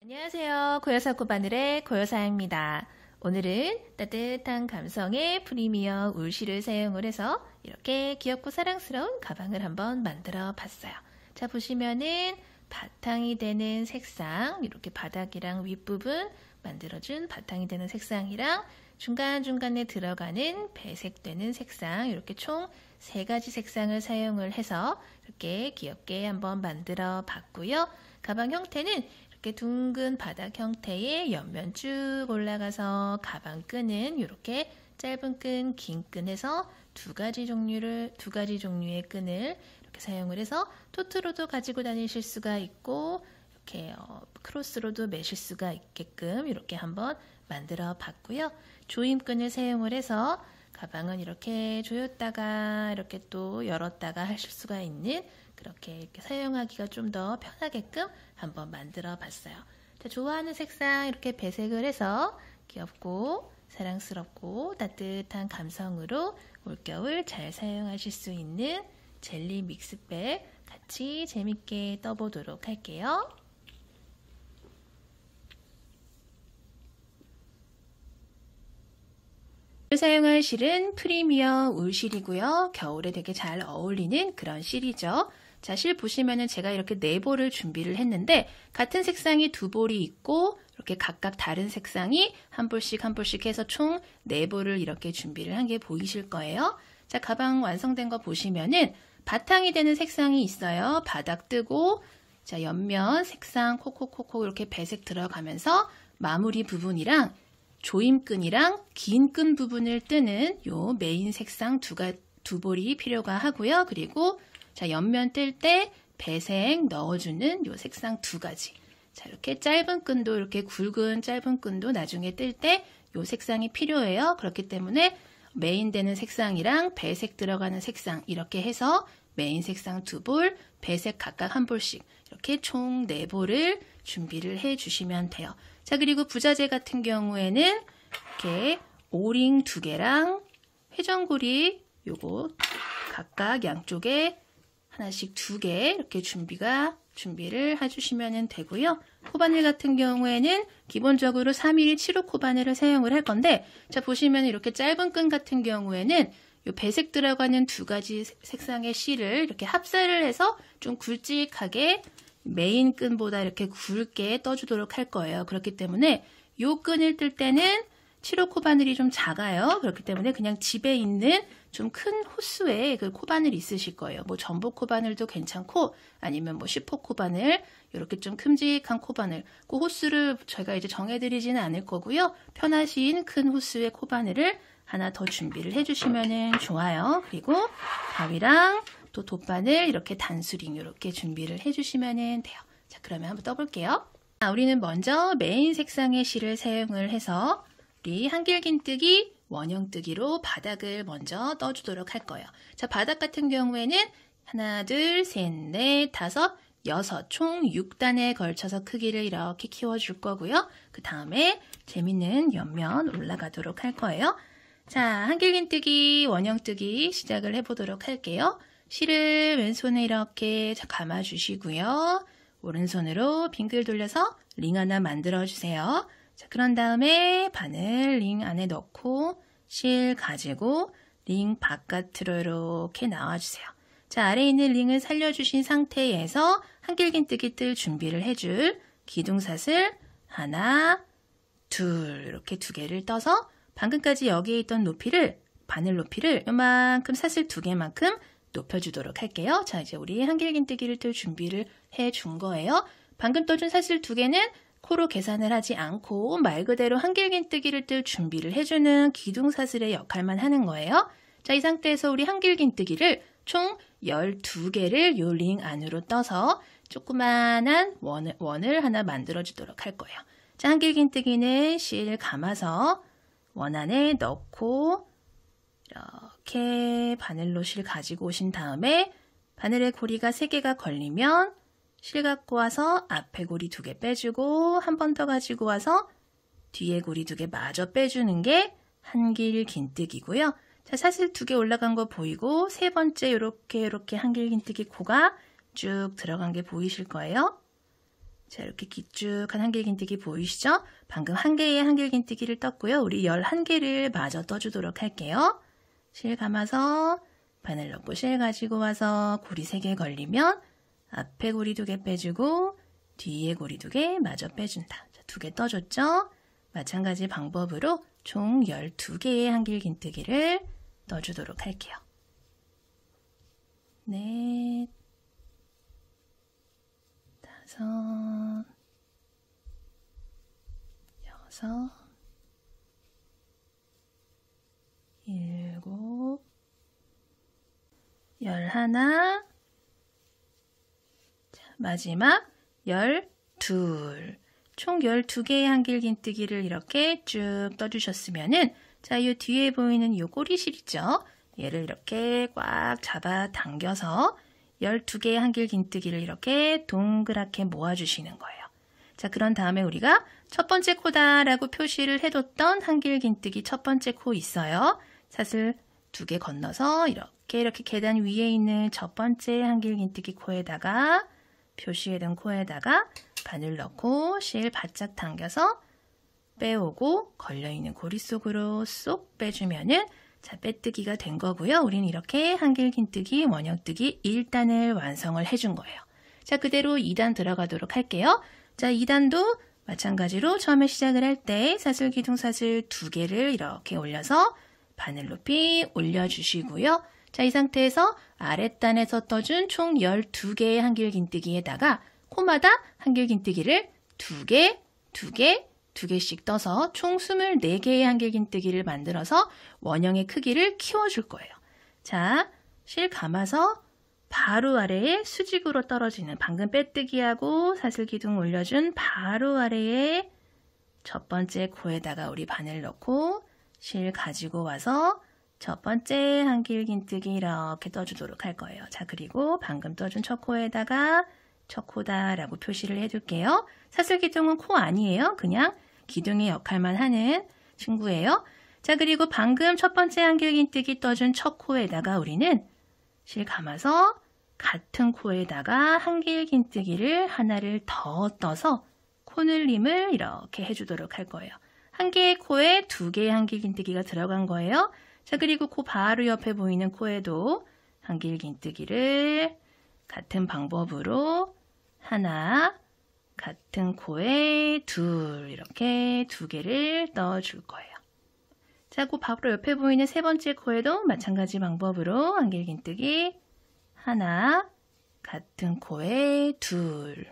안녕하세요. 고요사 코바늘의 고요사입니다. 오늘은 따뜻한 감성의 프리미어 울실을 사용을 해서 이렇게 귀엽고 사랑스러운 가방을 한번 만들어 봤어요. 자, 보시면은 바탕이 되는 색상, 이렇게 바닥이랑 윗부분 만들어준 바탕이 되는 색상이랑 중간중간에 들어가는 배색되는 색상, 이렇게 총 3가지 색상을 사용을 해서 이렇게 귀엽게 한번 만들어 봤고요. 가방 형태는 이렇게 둥근 바닥 형태의 옆면 쭉 올라가서 가방 끈은 이렇게 짧은 끈, 긴 끈에서 두 가지 종류의 끈을 이렇게 사용을 해서 토트로도 가지고 다니실 수가 있고 이렇게 크로스로도 매실 수가 있게끔 이렇게 한번 만들어 봤고요. 조임끈을 사용을 해서 가방은 이렇게 조였다가 이렇게 또 열었다가 하실 수가 있는 그렇게 이렇게 사용하기가 좀 더 편하게끔 한번 만들어 봤어요. 자, 좋아하는 색상 이렇게 배색을 해서 귀엽고 사랑스럽고 따뜻한 감성으로 올겨울 잘 사용하실 수 있는 젤리 믹스백 같이 재밌게 떠보도록 할게요. 사용할 실은 프리미어 울실이고요. 겨울에 되게 잘 어울리는 그런 실이죠. 자, 실 보시면은 제가 이렇게 4볼을 준비를 했는데 같은 색상이 2볼이 있고 이렇게 각각 다른 색상이 한 볼씩 해서 총 4볼을 이렇게 준비를 한 게 보이실 거예요. 자, 가방 완성된 거 보시면은 바탕이 되는 색상이 있어요. 바닥 뜨고 자, 옆면 색상 콕콕콕콕 이렇게 배색 들어가면서 마무리 부분이랑 조임끈이랑 긴 끈 부분을 뜨는 요 메인 색상 두 볼이 필요가 하고요. 그리고 자, 옆면 뜰 때 배색 넣어주는 요 색상 2가지. 자, 이렇게 짧은 끈도 이렇게 굵은 짧은 끈도 나중에 뜰 때 요 색상이 필요해요. 그렇기 때문에 메인 되는 색상이랑 배색 들어가는 색상 이렇게 해서 메인 색상 2볼, 배색 각각 한 볼씩 이렇게 총 4볼을 준비를 해 주시면 돼요. 자, 그리고 부자재 같은 경우에는 이렇게 오링 2개랑 회전고리 요거 각각 양쪽에 하나씩 2개 이렇게 준비를 해주시면 되고요. 코바늘 같은 경우에는 기본적으로 3mm 7호 코바늘을 사용을 할 건데 자, 보시면 이렇게 짧은 끈 같은 경우에는 요 배색 들어가는 2가지 색상의 실을 이렇게 합사를 해서 좀 굵직하게 메인 끈보다 이렇게 굵게 떠주도록 할 거예요. 그렇기 때문에 요 끈을 뜰 때는 7호 코바늘이 좀 작아요. 그렇기 때문에 그냥 집에 있는 좀 큰 호수의 그 코바늘 있으실 거예요. 뭐 전복 코바늘도 괜찮고 아니면 뭐 10호 코바늘 이렇게 좀 큼직한 코바늘 그 호수를 저희가 이제 정해드리지는 않을 거고요. 편하신 큰 호수의 코바늘을 하나 더 준비를 해주시면 좋아요. 그리고 가위랑 또 돗바늘 이렇게 단수링 이렇게 준비를 해주시면 돼요. 자, 그러면 한번 떠볼게요. 자, 우리는 먼저 메인 색상의 실을 사용을 해서 우리 한길긴뜨기 원형뜨기로 바닥을 먼저 떠주도록 할 거예요. 자, 바닥 같은 경우에는 하나, 둘, 셋, 넷, 다섯, 여섯 총 6단에 걸쳐서 크기를 이렇게 키워줄 거고요. 그 다음에 재밌는 옆면 올라가도록 할 거예요. 자, 한길긴뜨기 원형뜨기 시작을 해보도록 할게요. 실을 왼손에 이렇게 감아주시고요. 오른손으로 빙글 돌려서 링 하나 만들어주세요. 자, 그런 다음에 바늘 링 안에 넣고 실 가지고 링 바깥으로 이렇게 나와주세요. 자, 아래에 있는 링을 살려주신 상태에서 한길긴뜨기 뜰 준비를 해줄 기둥사슬 하나, 둘 이렇게 2개를 떠서 방금까지 여기에 있던 높이를 바늘 높이를 요만큼 사슬 2개만큼 높여주도록 할게요. 자, 이제 우리 한길긴뜨기를 뜰 준비를 해준 거예요. 방금 떠준 사슬 2개는 코로 계산을 하지 않고 말 그대로 한길긴뜨기를 뜰 준비를 해주는 기둥사슬의 역할만 하는 거예요. 자, 이 상태에서 우리 한길긴뜨기를 총 12개를 요 링 안으로 떠서 조그만한 원을 하나 만들어주도록 할 거예요. 자, 한길긴뜨기는 실 감아서 원 안에 넣고 이렇게 바늘로 실 가지고 오신 다음에 바늘의 고리가 3개가 걸리면 실 갖고 와서 앞에 고리 2개 빼주고 한 번 더 가지고 와서 뒤에 고리 2개 마저 빼주는 게 한길긴뜨기고요. 자, 사슬 2개 올라간 거 보이고 세 번째 이렇게 한길긴뜨기 코가 쭉 들어간 게 보이실 거예요. 자, 이렇게 길쭉한 한길긴뜨기 보이시죠? 방금 한 개의 한길긴뜨기를 떴고요. 우리 11개를 마저 떠주도록 할게요. 실 감아서 바늘 넣고 실 가지고 와서 고리 3개 걸리면 앞에 고리 2개 빼주고 뒤에 고리 2개 마저 빼준다. 자, 2개 떠줬죠? 마찬가지 방법으로 총 12개의 한길긴뜨기를 떠주도록 할게요. 넷, 다섯, 여섯, 일곱, 11, 자, 마지막 12. 총 12개의 한길긴뜨기를 이렇게 쭉 떠주셨으면은, 자, 이 뒤에 보이는 이 꼬리실 있죠? 얘를 이렇게 꽉 잡아 당겨서 12개의 한길긴뜨기를 이렇게 동그랗게 모아주시는 거예요. 자, 그런 다음에 우리가 첫 번째 코다라고 표시를 해뒀던 한길긴뜨기 첫 번째 코 있어요. 사슬 2개 건너서 이렇게 계단 위에 있는 첫 번째 한길긴뜨기 코에다가 표시해둔 코에다가 바늘 넣고 실 바짝 당겨서 빼오고 걸려있는 고리 속으로 쏙 빼주면은 자, 빼뜨기가 된 거고요. 우리는 이렇게 한길긴뜨기, 원형뜨기 1단을 완성을 해준 거예요. 자, 그대로 2단 들어가도록 할게요. 자, 2단도 마찬가지로 처음에 시작을 할 때 사슬 기둥 사슬 2개를 이렇게 올려서 바늘 높이 올려주시고요. 자, 이 상태에서 아랫단에서 떠준 총 12개의 한길긴뜨기에다가 코마다 한길긴뜨기를 2개씩 떠서 총 24개의 한길긴뜨기를 만들어서 원형의 크기를 키워줄 거예요. 자, 실 감아서 바로 아래에 수직으로 떨어지는 방금 빼뜨기하고 사슬기둥 올려준 바로 아래에 첫 번째 코에다가 우리 바늘 넣고 실 가지고 와서 첫 번째 한길긴뜨기 이렇게 떠주도록 할 거예요. 자, 그리고 방금 떠준 첫 코에다가 첫 코다라고 표시를 해둘게요. 사슬기둥은 코 아니에요. 그냥 기둥의 역할만 하는 친구예요. 자, 그리고 방금 첫 번째 한길긴뜨기 떠준 첫 코에다가 우리는 실 감아서 같은 코에다가 한길긴뜨기를 하나를 더 떠서 코늘림을 이렇게 해주도록 할 거예요. 한 개의 코에 2개의 한길긴뜨기가 들어간 거예요. 자, 그리고 코 바로 옆에 보이는 코에도 한길긴뜨기를 같은 방법으로 하나, 같은 코에 2 이렇게 2개를 넣어줄 거예요. 자, 그 바로 옆에 보이는 세 번째 코에도 마찬가지 방법으로 한길긴뜨기 하나, 같은 코에 2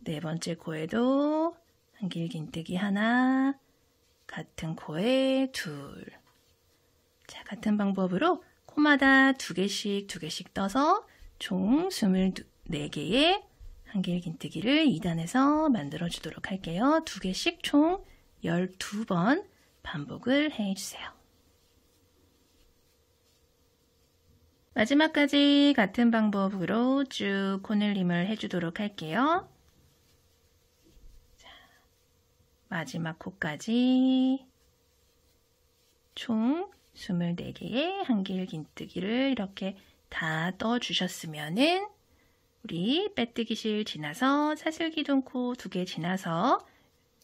네 번째 코에도 한길긴뜨기 하나, 같은 코에 2 자, 같은 방법으로 코마다 2개씩 떠서 총 24개의 한길긴뜨기를 2단에서 만들어주도록 할게요. 2개씩 총 12번 반복을 해주세요. 마지막까지 같은 방법으로 쭉 코늘림을 해주도록 할게요. 자, 마지막 코까지 총 24개의 한길긴뜨기를 이렇게 다 떠주셨으면은 우리 빼뜨기실 지나서 사슬기둥코 2개 지나서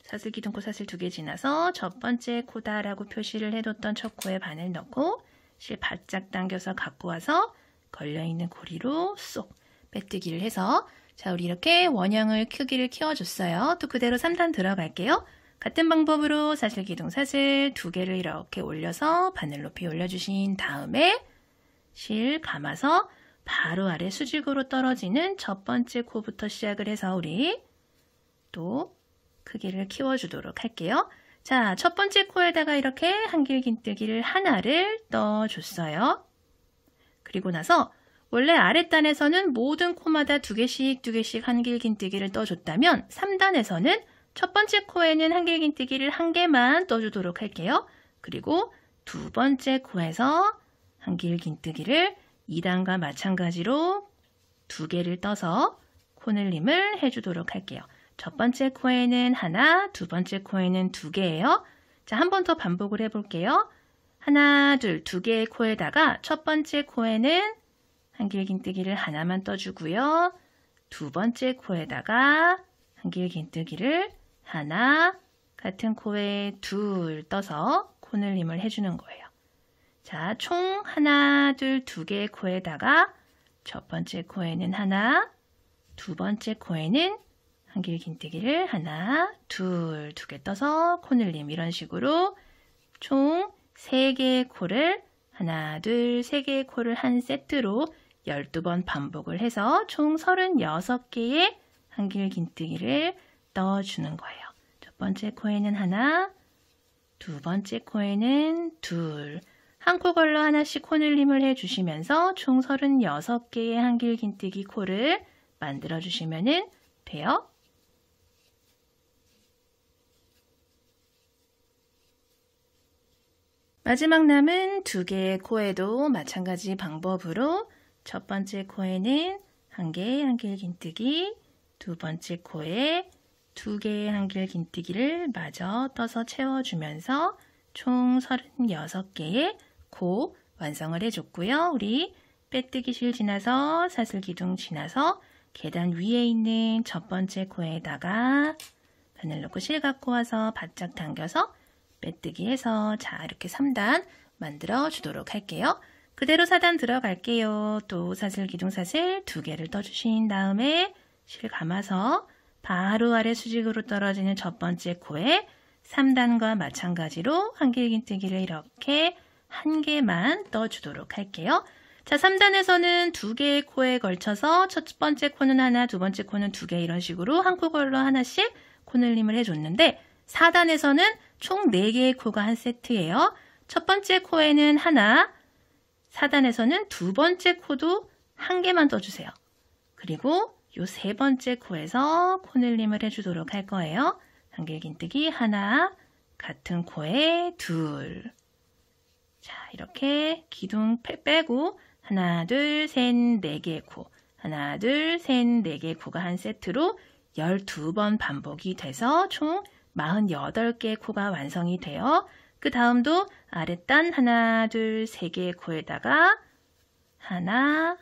사슬기둥코 사슬 2개 지나서 첫 번째 코다라고 표시를 해뒀던 첫 코에 바늘 넣고 실 바짝 당겨서 갖고 와서 걸려있는 고리로 쏙 빼뜨기를 해서 자, 우리 이렇게 원형을 크기를 키워줬어요. 또 그대로 3단 들어갈게요. 같은 방법으로 사슬기둥 사슬 2개를 이렇게 올려서 바늘 높이 올려주신 다음에 실 감아서 바로 아래 수직으로 떨어지는 첫 번째 코부터 시작을 해서 우리 또 크기를 키워주도록 할게요. 자, 첫 번째 코에다가 이렇게 한길긴뜨기를 하나를 떠줬어요. 그리고 나서 원래 아랫단에서는 모든 코마다 2개씩 한길긴뜨기를 떠줬다면 3단에서는 첫 번째 코에는 한길긴뜨기를 1개만 떠주도록 할게요. 그리고 두 번째 코에서 한길긴뜨기를 2단과 마찬가지로 2개를 떠서 코늘림을 해주도록 할게요. 첫 번째 코에는 하나, 두 번째 코에는 2개예요. 자, 한 번 더 반복을 해볼게요. 하나, 둘, 2개의 코에다가 첫 번째 코에는 한길긴뜨기를 하나만 떠주고요. 두 번째 코에다가 한길 긴뜨기를 하나, 같은 코에 둘 떠서 코늘림을 해주는 거예요. 자, 총 하나, 둘, 두 개의 코에다가 첫 번째 코에는 하나, 두 번째 코에는 한길 긴뜨기를 하나, 둘, 두 개 떠서 코늘림 이런 식으로 총 3개의 코를 하나, 둘, 3개의 코를 한 세트로 12번 반복을 해서 총 36개의 한길 긴뜨기를 떠주는 거예요. 첫 번째 코에는 하나, 두 번째 코에는 둘, 한 코 걸러 하나씩 코늘림을 해주시면서 총 36개의 한길 긴뜨기 코를 만들어 주시면 돼요. 마지막 남은 2개의 코에도 마찬가지 방법으로 첫 번째 코에는 1개의 한길 긴뜨기, 두 번째 코에 2개의 한길 긴뜨기를 마저 떠서 채워주면서 총 36개의 코 완성을 해줬고요. 우리 빼뜨기 실 지나서 사슬 기둥 지나서 계단 위에 있는 첫 번째 코에다가 바늘 넣고 실 갖고 와서 바짝 당겨서 빼뜨기 해서 자 이렇게 3단 만들어 주도록 할게요. 그대로 4단 들어갈게요. 또 사슬 기둥 사슬 2개를 떠주신 다음에 실 감아서 바로 아래 수직으로 떨어지는 첫 번째 코에 3단과 마찬가지로 한길 긴뜨기를 이렇게 1개만 떠주도록 할게요. 자, 3단에서는 2개의 코에 걸쳐서 첫 번째 코는 하나, 두 번째 코는 2개 이런 식으로 한 코 걸러 하나씩 코늘림을 해줬는데 4단에서는 총 4개의 코가 한 세트예요. 첫 번째 코에는 하나, 4단에서는 두 번째 코도 1개만 떠주세요. 그리고 요 세 번째 코에서 코늘림을 해주도록 할 거예요. 한길 긴뜨기 하나, 같은 코에 둘. 자, 이렇게 기둥 빼고 하나, 둘, 셋, 4개의 코. 하나, 둘, 셋, 4개의 코가 한 세트로 12번 반복이 돼서 총 48개의 코가 완성이 돼요. 그 다음도 아랫단 하나, 둘, 3개의 코에다가 하나,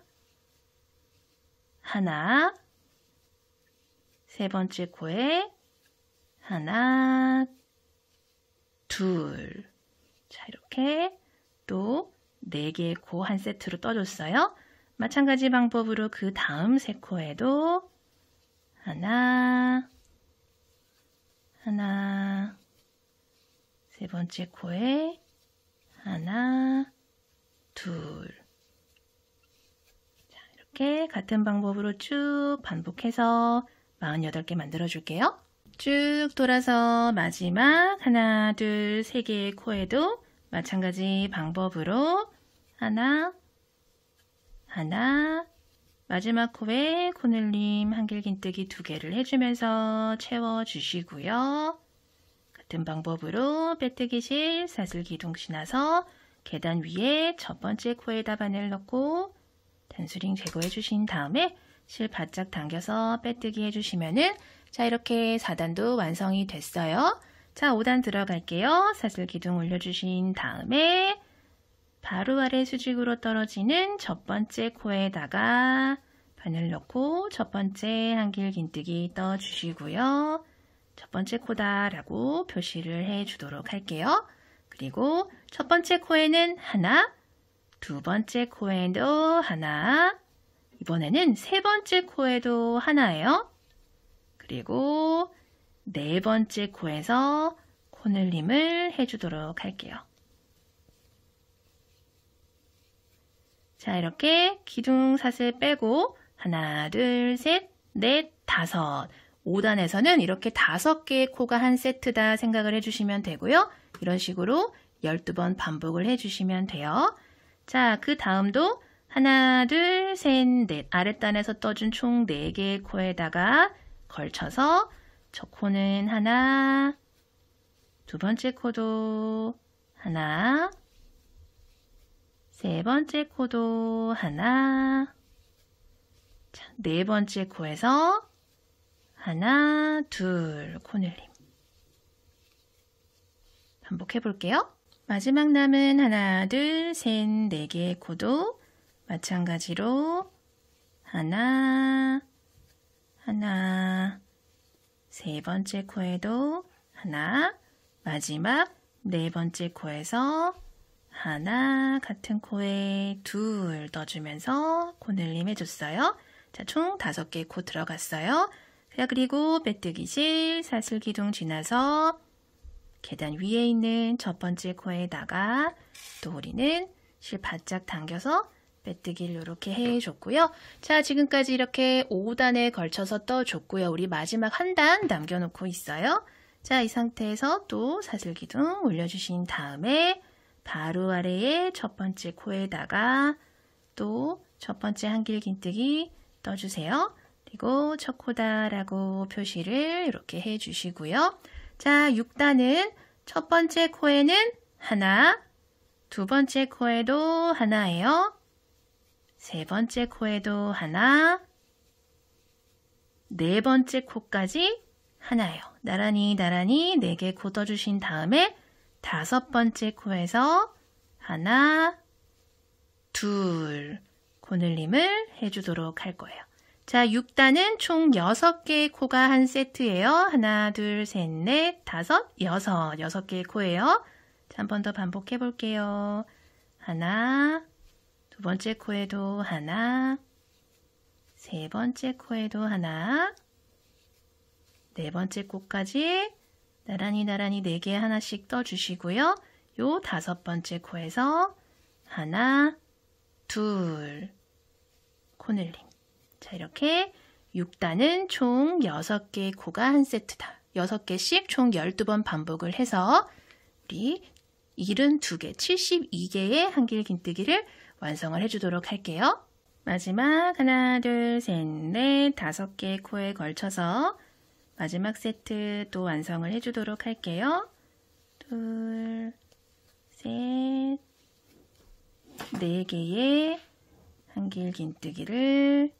하나, 세 번째 코에 하나, 둘. 자, 이렇게 또 4개의 코 한 세트로 떠줬어요. 마찬가지 방법으로 그 다음 세 코에도 하나, 하나, 세 번째 코에 하나, 둘. 자, 이렇게 같은 방법으로 쭉 반복해서 48개 만들어 줄게요. 쭉 돌아서 마지막 하나, 둘, 3개의 코에도 마찬가지 방법으로 하나, 하나, 마지막 코에 코늘림 한길 긴뜨기 2개를 해주면서 채워주시고요. 같은 방법으로 빼뜨기 실 사슬 기둥 지나서 계단 위에 첫 번째 코에다 바늘 넣고 단수링 제거해 주신 다음에 실 바짝 당겨서 빼뜨기 해주시면은 자 이렇게 4단도 완성이 됐어요. 자 5단 들어갈게요. 사슬 기둥 올려주신 다음에 바로 아래 수직으로 떨어지는 첫 번째 코에다가 바늘 넣고 첫 번째 한길 긴뜨기 떠주시고요. 첫 번째 코다 라고 표시를 해주도록 할게요. 그리고 첫 번째 코에는 하나, 두 번째 코에도 하나, 이번에는 세 번째 코에도 하나예요. 그리고 네 번째 코에서 코늘림을 해주도록 할게요. 자, 이렇게 기둥 사슬 빼고 하나, 둘, 셋, 넷, 다섯. 5단에서는 이렇게 5개의 코가 한 세트다 생각을 해주시면 되고요. 이런 식으로 12번 반복을 해주시면 돼요. 자, 그 다음도 하나, 둘, 셋, 넷. 아랫단에서 떠준 총 4개의 코에다가 걸쳐서 첫 코는 하나, 두 번째 코도 하나, 세 번째 코도 하나, 자, 네 번째 코에서 하나, 둘, 코늘림. 반복해 볼게요. 마지막 남은 하나, 둘, 셋, 4개의 코도 마찬가지로 하나, 하나, 세 번째 코에도 하나, 마지막 네 번째 코에서 하나, 같은 코에 둘 떠주면서 코늘림 해줬어요. 자, 총 5개의 코 들어갔어요. 자, 그리고 빼뜨기실 사슬기둥 지나서 계단 위에 있는 첫 번째 코에다가 또 우리는 실 바짝 당겨서 빼뜨기를 이렇게 해줬고요. 자, 지금까지 이렇게 5단에 걸쳐서 떠줬고요. 우리 마지막 한 단 남겨놓고 있어요. 자, 이 상태에서 또 사슬기둥 올려주신 다음에 바로 아래에 첫 번째 코에다가 또 첫 번째 한길긴뜨기 떠주세요. 그리고 첫 코다라고 표시를 이렇게 해주시고요. 자, 6단은 첫 번째 코에는 하나, 두 번째 코에도 하나예요. 세 번째 코에도 하나, 네 번째 코까지 하나예요. 나란히 4개 코 떠주신 다음에 5번째 코에서 하나, 둘 코늘림을 해주도록 할 거예요. 자, 6단은 총 6개의 코가 한 세트예요. 하나, 둘, 셋, 넷, 다섯, 여섯. 6개의 코예요. 자, 한 번 더 반복해 볼게요. 하나, 두 번째 코에도 하나, 세 번째 코에도 하나, 네 번째 코까지 나란히 4개 하나씩 떠주시고요. 요 5번째 코에서 하나, 둘 코늘림. 자, 이렇게 6단은 총 6개의 코가 한 세트다. 6개씩 총 12번 반복을 해서 우리 72개, 72개의 한길긴뜨기를 완성을 해주도록 할게요. 마지막 하나, 둘, 셋, 넷, 5개의 코에 걸쳐서 마지막 세트 또 완성을 해주도록 할게요. 둘, 셋, 4개의 한길긴뜨기를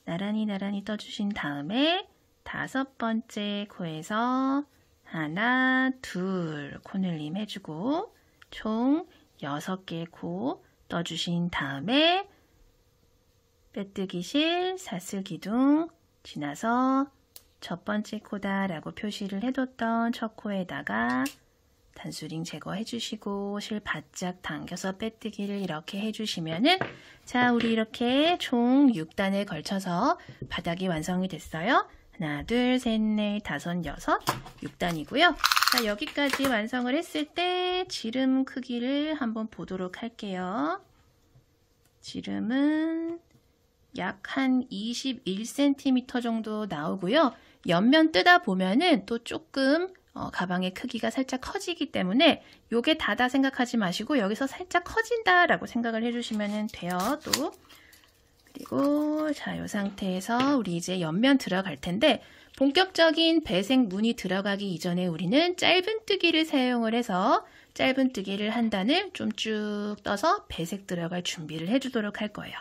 나란히 떠주신 다음에 5번째 코에서 하나, 둘 코늘림 해주고 총 6개의 코 떠주신 다음에 빼뜨기실 사슬기둥 지나서 첫 번째 코다 라고 표시를 해뒀던 첫 코에다가 단수링 제거해 주시고 실 바짝 당겨서 빼뜨기를 이렇게 해주시면은 자, 우리 이렇게 총 6단에 걸쳐서 바닥이 완성이 됐어요. 하나, 둘, 셋, 넷, 다섯, 여섯, 6단이고요. 자, 여기까지 완성을 했을 때 지름 크기를 한번 보도록 할게요. 지름은 약 한 21cm 정도 나오고요. 옆면 뜯어 보면은 또 조금 가방의 크기가 살짝 커지기 때문에 요게 다다 생각하지 마시고 여기서 살짝 커진다라고 생각을 해주시면 돼요. 또 그리고 자, 요 상태에서 우리 이제 옆면 들어갈 텐데 본격적인 배색 무늬 들어가기 이전에 우리는 짧은뜨기를 사용을 해서 짧은뜨기를 한 단을 좀 쭉 떠서 배색 들어갈 준비를 해주도록 할 거예요.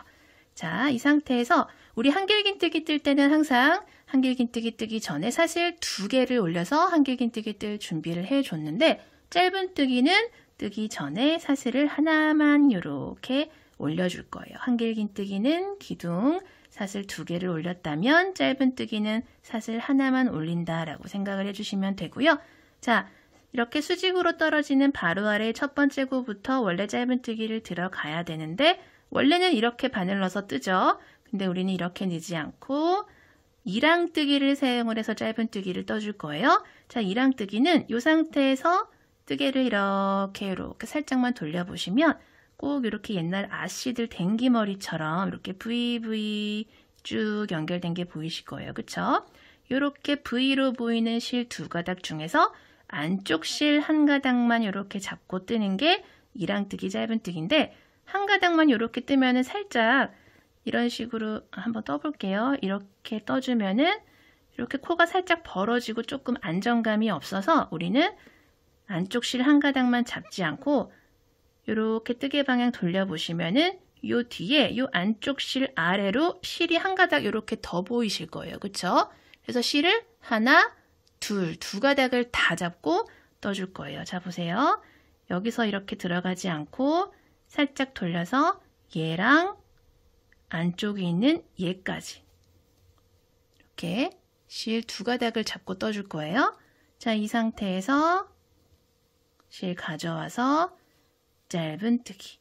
자, 이 상태에서 우리 한길긴뜨기 뜰 때는 항상 한길긴뜨기 뜨기 전에 사실 2개를 올려서 한길긴뜨기 뜰 준비를 해줬는데 짧은뜨기는 뜨기 전에 사슬을 하나만 이렇게 올려줄 거예요. 한길긴뜨기는 기둥 사슬 2개를 올렸다면 짧은뜨기는 사슬 하나만 올린다라고 생각을 해주시면 되고요. 자, 이렇게 수직으로 떨어지는 바로 아래 첫 번째 코부터 원래 짧은뜨기를 들어가야 되는데 원래는 이렇게 바늘 넣어서 뜨죠. 근데 우리는 이렇게 넣지 않고 이랑뜨기를 사용을 해서 짧은뜨기를 떠줄 거예요. 자, 이랑뜨기는 이 상태에서 뜨개를 이렇게 살짝만 돌려보시면 꼭 이렇게 옛날 아씨들 댕기머리처럼 이렇게 VV 쭉 연결된 게 보이실 거예요. 그쵸? 이렇게 V로 보이는 실 2가닥 중에서 안쪽 실 1가닥만 이렇게 잡고 뜨는 게 이랑뜨기 짧은뜨기인데 한 가닥만 이렇게 뜨면은 살짝 이런 식으로 한번 떠볼게요. 이렇게 떠주면은 이렇게 코가 살짝 벌어지고 조금 안정감이 없어서 우리는 안쪽 실 1가닥만 잡지 않고 이렇게 뜨개 방향 돌려보시면은 요 뒤에 요 안쪽 실 아래로 실이 1가닥 이렇게 더 보이실 거예요. 그쵸? 그래서 실을 하나, 둘, 2가닥을 다 잡고 떠줄 거예요. 자, 보세요. 여기서 이렇게 들어가지 않고 살짝 돌려서 얘랑 안쪽에 있는 얘까지 이렇게 실 두 가닥을 잡고 떠줄 거예요. 자, 이 상태에서 실 가져와서 짧은뜨기,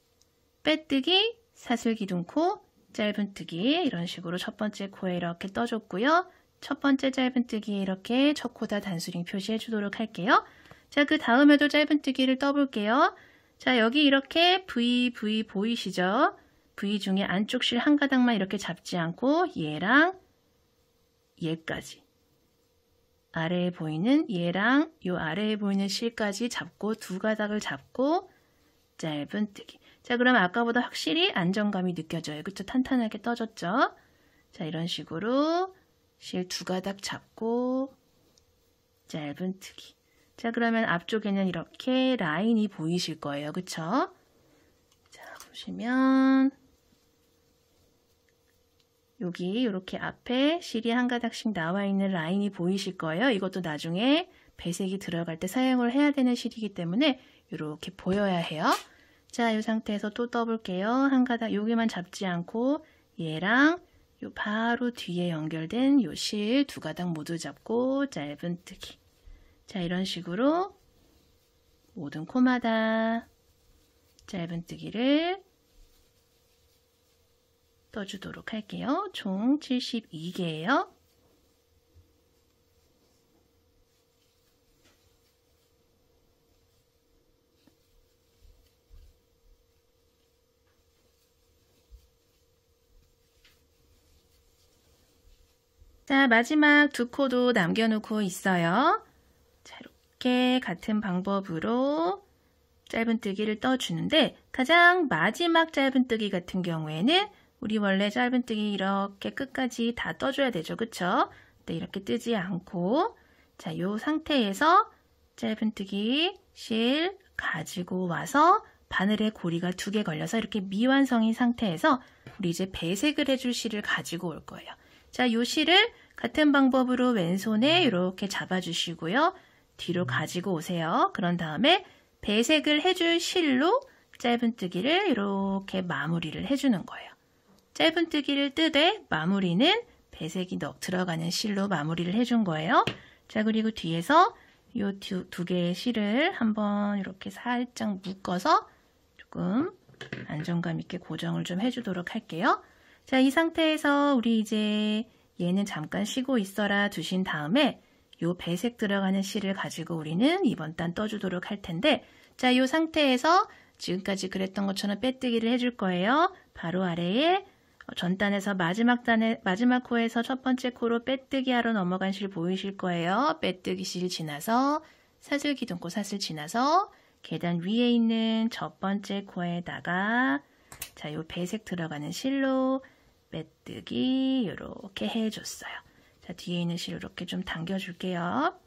빼뜨기, 사슬기둥코, 짧은뜨기 이런 식으로 첫 번째 코에 이렇게 떠줬고요. 첫 번째 짧은뜨기에 이렇게 첫 코다 단수링 표시해 주도록 할게요. 자, 그 다음에도 짧은뜨기를 떠볼게요. 자, 여기 이렇게 V 보이시죠? V 중에 안쪽 실 한 가닥만 이렇게 잡지 않고 얘랑 얘까지 아래에 보이는 얘랑 요 아래에 보이는 실까지 잡고 두 가닥을 잡고 짧은뜨기. 자, 그러면 아까보다 확실히 안정감이 느껴져요. 그쵸? 탄탄하게 떠졌죠? 자, 이런 식으로 실 두 가닥 잡고 짧은뜨기. 자, 그러면 앞쪽에는 이렇게 라인이 보이실 거예요. 그쵸? 자, 보시면 여기 이렇게 앞에 실이 한 가닥씩 나와 있는 라인이 보이실 거예요. 이것도 나중에 배색이 들어갈 때 사용을 해야 되는 실이기 때문에 이렇게 보여야 해요. 자, 이 상태에서 또 떠볼게요. 한 가닥 여기만 잡지 않고 얘랑 요 바로 뒤에 연결된 요 실 두 가닥 모두 잡고 짧은뜨기. 자, 이런 식으로 모든 코마다 짧은뜨기를 떠주도록 할게요. 총 72개예요. 자, 마지막 두 코도 남겨놓고 있어요. 자, 이렇게 같은 방법으로 짧은뜨기를 떠주는데 가장 마지막 짧은뜨기 같은 경우에는 우리 원래 짧은뜨기 이렇게 끝까지 다 떠줘야 되죠. 그쵸? 근데 이렇게 뜨지 않고 자, 요 상태에서 짧은뜨기 실 가지고 와서 바늘에 고리가 2개 걸려서 이렇게 미완성인 상태에서 우리 이제 배색을 해줄 실을 가지고 올 거예요. 자, 요 실을 같은 방법으로 왼손에 이렇게 잡아주시고요. 뒤로 가지고 오세요. 그런 다음에 배색을 해줄 실로 짧은뜨기를 이렇게 마무리를 해주는 거예요. 짧은뜨기를 뜨되 마무리는 배색이 들어가는 실로 마무리를 해준 거예요. 자, 그리고 뒤에서 요 두 개의 실을 한번 이렇게 살짝 묶어서 조금 안정감 있게 고정을 좀 해주도록 할게요. 자, 이 상태에서 우리 이제 얘는 잠깐 쉬고 있어라 두신 다음에 요 배색 들어가는 실을 가지고 우리는 이번 단 떠주도록 할 텐데 자, 요 상태에서 지금까지 그랬던 것처럼 빼뜨기를 해줄 거예요. 바로 아래에 전단에서 마지막 코에서 첫 번째 코로 빼뜨기 하러 넘어간 실 보이실 거예요. 빼뜨기 실 지나서 사슬기둥코 사슬 지나서 계단 위에 있는 첫 번째 코에다가 자, 요 배색 들어가는 실로 빼뜨기 이렇게 해줬어요. 자, 뒤에 있는 실 이렇게 좀 당겨줄게요.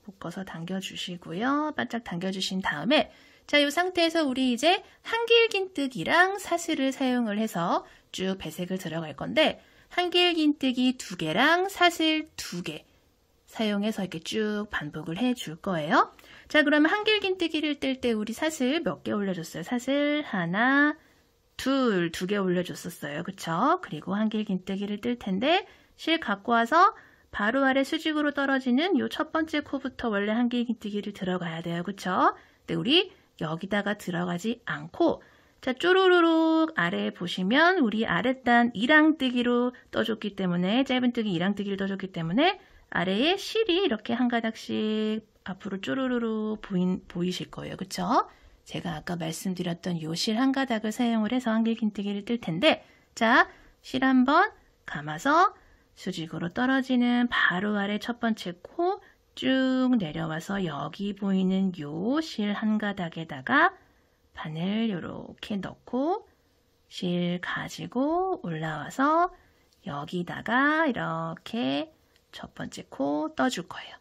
묶어서 당겨주시고요. 바짝 당겨주신 다음에 자, 이 상태에서 우리 이제 한길긴뜨기랑 사슬을 사용을 해서 쭉 배색을 들어갈 건데 한길긴뜨기 2개랑 사슬 2개 사용해서 이렇게 쭉 반복을 해줄 거예요. 자, 그러면 한길긴뜨기를 뜰 때 우리 사슬 몇 개 올려줬어요? 사슬 하나, 둘, 2개 올려줬었어요. 그쵸? 그리고 한길긴뜨기를 뜰 텐데 실 갖고 와서 바로 아래 수직으로 떨어지는 요 첫 번째 코부터 원래 한길긴뜨기를 들어가야 돼요. 그쵸? 근데 우리 여기다가 들어가지 않고 자, 쪼르르륵 아래에 보시면 우리 아랫단 이랑뜨기로 떠줬기 때문에 짧은뜨기 이랑뜨기를 떠줬기 때문에 아래에 실이 이렇게 한 가닥씩 앞으로 쪼르르륵 보이실 거예요. 그쵸? 제가 아까 말씀드렸던 요 실 한 가닥을 사용을 해서 한길긴뜨기를 뜰 텐데 자, 실 한번 감아서 수직으로 떨어지는 바로 아래 첫 번째 코 쭉 내려와서 여기 보이는 요 실 한 가닥에다가 바늘 이렇게 넣고 실 가지고 올라와서 여기다가 이렇게 첫 번째 코 떠줄 거예요.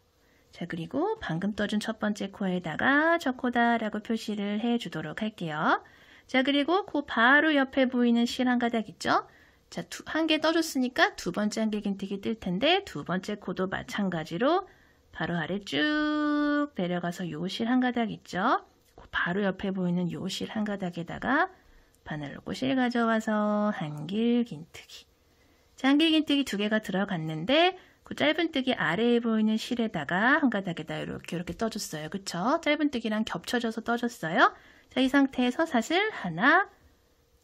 자, 그리고 방금 떠준 첫 번째 코에다가 첫 코다 라고 표시를 해주도록 할게요. 자, 그리고 그 바로 옆에 보이는 실 한 가닥 있죠? 자, 한 개 떠줬으니까 두 번째 한길긴뜨기 뜰 텐데 두 번째 코도 마찬가지로 바로 아래 쭉 내려가서 요 실 한 가닥 있죠? 바로 옆에 보이는 요 실 한 가닥에다가 바늘 넣고 실 가져와서 한길긴뜨기. 자, 한길긴뜨기 2개가 들어갔는데 그 짧은뜨기 아래에 보이는 실에다가 한 가닥에다 이렇게 떠줬어요. 그쵸? 짧은뜨기랑 겹쳐져서 떠줬어요. 자, 이 상태에서 사슬 하나,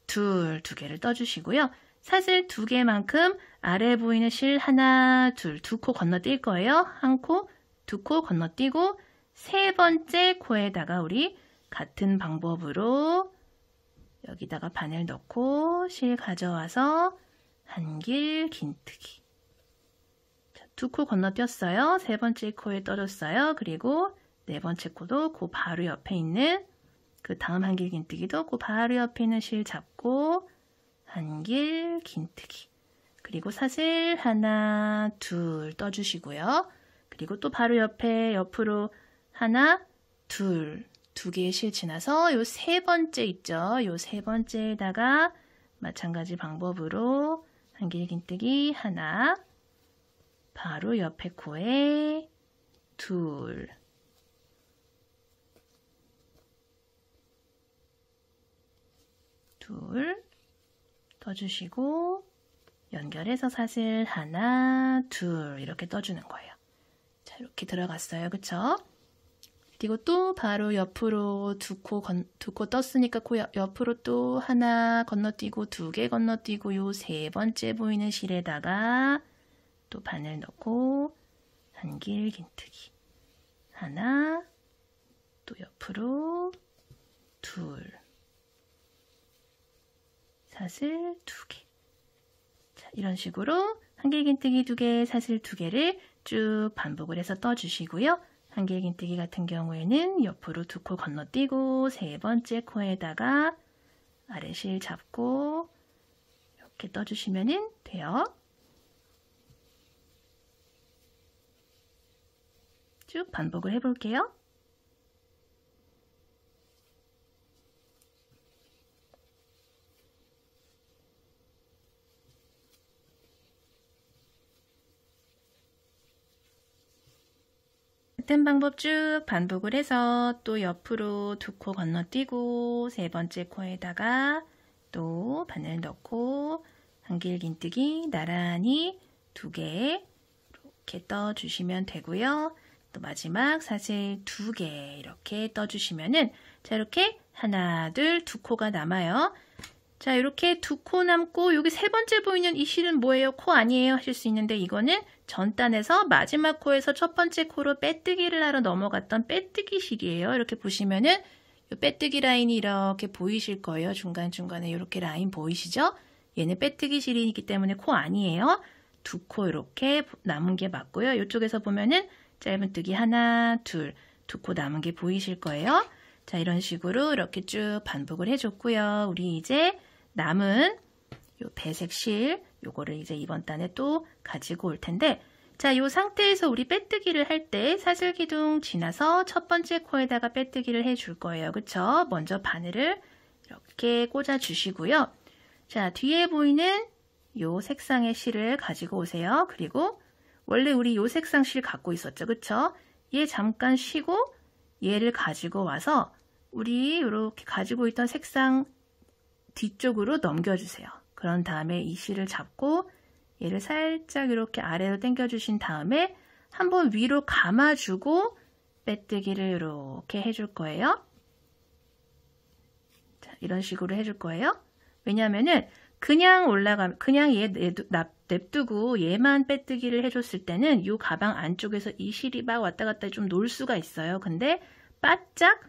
둘, 2개를 떠주시고요. 사슬 2개만큼 아래에 보이는 실 하나, 둘, 2코 건너뛸 거예요. 한 코, 2코 건너뛰고 세 번째 코에다가 우리 같은 방법으로 여기다가 바늘 넣고 실 가져와서 한길 긴뜨기. 2코 건너뛰었어요. 세 번째 코에 떠줬어요. 그리고 네 번째 코도 그 바로 옆에 있는 그 다음 한길 긴뜨기도 그 바로 옆에 있는 실 잡고 한길 긴뜨기. 그리고 사슬 하나, 둘 떠주시고요. 그리고 또 바로 옆으로 하나, 둘, 2개의 실 지나서 요 세 번째 있죠. 요 세 번째에다가 마찬가지 방법으로 한길 긴뜨기 하나, 바로 옆에 코에 둘, 떠주시고 연결해서 사슬 하나, 둘 이렇게 떠주는 거예요. 자, 이렇게 들어갔어요. 그쵸? 그리고 또 바로 옆으로 2코 떴으니까 코 옆으로 또 하나 건너뛰고 2개 건너뛰고 요 세 번째 보이는 실에다가 또 바늘 넣고 한길 긴뜨기 하나, 또 옆으로 둘, 사슬 2개. 자, 이런 식으로 한길 긴뜨기 2개, 사슬 2개를 쭉 반복을 해서 떠주시고요. 한길 긴뜨기 같은 경우에는 옆으로 2코 건너뛰고 세 번째 코에다가 아래 실 잡고 이렇게 떠주시면 돼요. 쭉 반복을 해볼게요. 같은 방법 쭉 반복을 해서 또 옆으로 2코 건너뛰고 세 번째 코에다가 또 바늘 넣고 한길 긴뜨기 나란히 2개 이렇게 떠주시면 되고요. 또 마지막 사슬 2개 이렇게 떠주시면은 자, 이렇게 하나, 둘, 2코가 남아요. 자, 이렇게 2코 남고 여기 세 번째 보이는 이 실은 뭐예요? 코 아니에요? 하실 수 있는데 이거는 전단에서 마지막 코에서 첫 번째 코로 빼뜨기를 하러 넘어갔던 빼뜨기 실이에요. 이렇게 보시면은 이 빼뜨기 라인이 이렇게 보이실 거예요. 중간중간에 이렇게 라인 보이시죠? 얘는 빼뜨기 실이기 때문에 코 아니에요. 2코 이렇게 남은 게 맞고요. 이쪽에서 보면은 짧은뜨기 하나, 둘, 2코 남은 게 보이실 거예요. 자, 이런 식으로 이렇게 쭉 반복을 해줬고요. 우리 이제 남은 요 배색 실, 요거를 이제 이번 단에 또 가지고 올 텐데, 자, 요 상태에서 우리 빼뜨기를 할 때 사슬 기둥 지나서 첫 번째 코에다가 빼뜨기를 해줄 거예요. 그쵸? 먼저 바늘을 이렇게 꽂아 주시고요. 자, 뒤에 보이는 요 색상의 실을 가지고 오세요. 그리고 원래 우리 요 색상 실 갖고 있었죠. 그쵸? 얘 잠깐 쉬고 얘를 가지고 와서 우리 이렇게 가지고 있던 색상 뒤쪽으로 넘겨주세요. 그런 다음에 이 실을 잡고 얘를 살짝 이렇게 아래로 당겨주신 다음에 한번 위로 감아주고 빼뜨기를 이렇게 해줄 거예요. 자, 이런 식으로 해줄 거예요. 왜냐하면은 그냥 얘 냅두고 얘만 빼뜨기를 해줬을 때는 이 가방 안쪽에서 이 실이 막 왔다 갔다 좀 놀 수가 있어요. 근데 바짝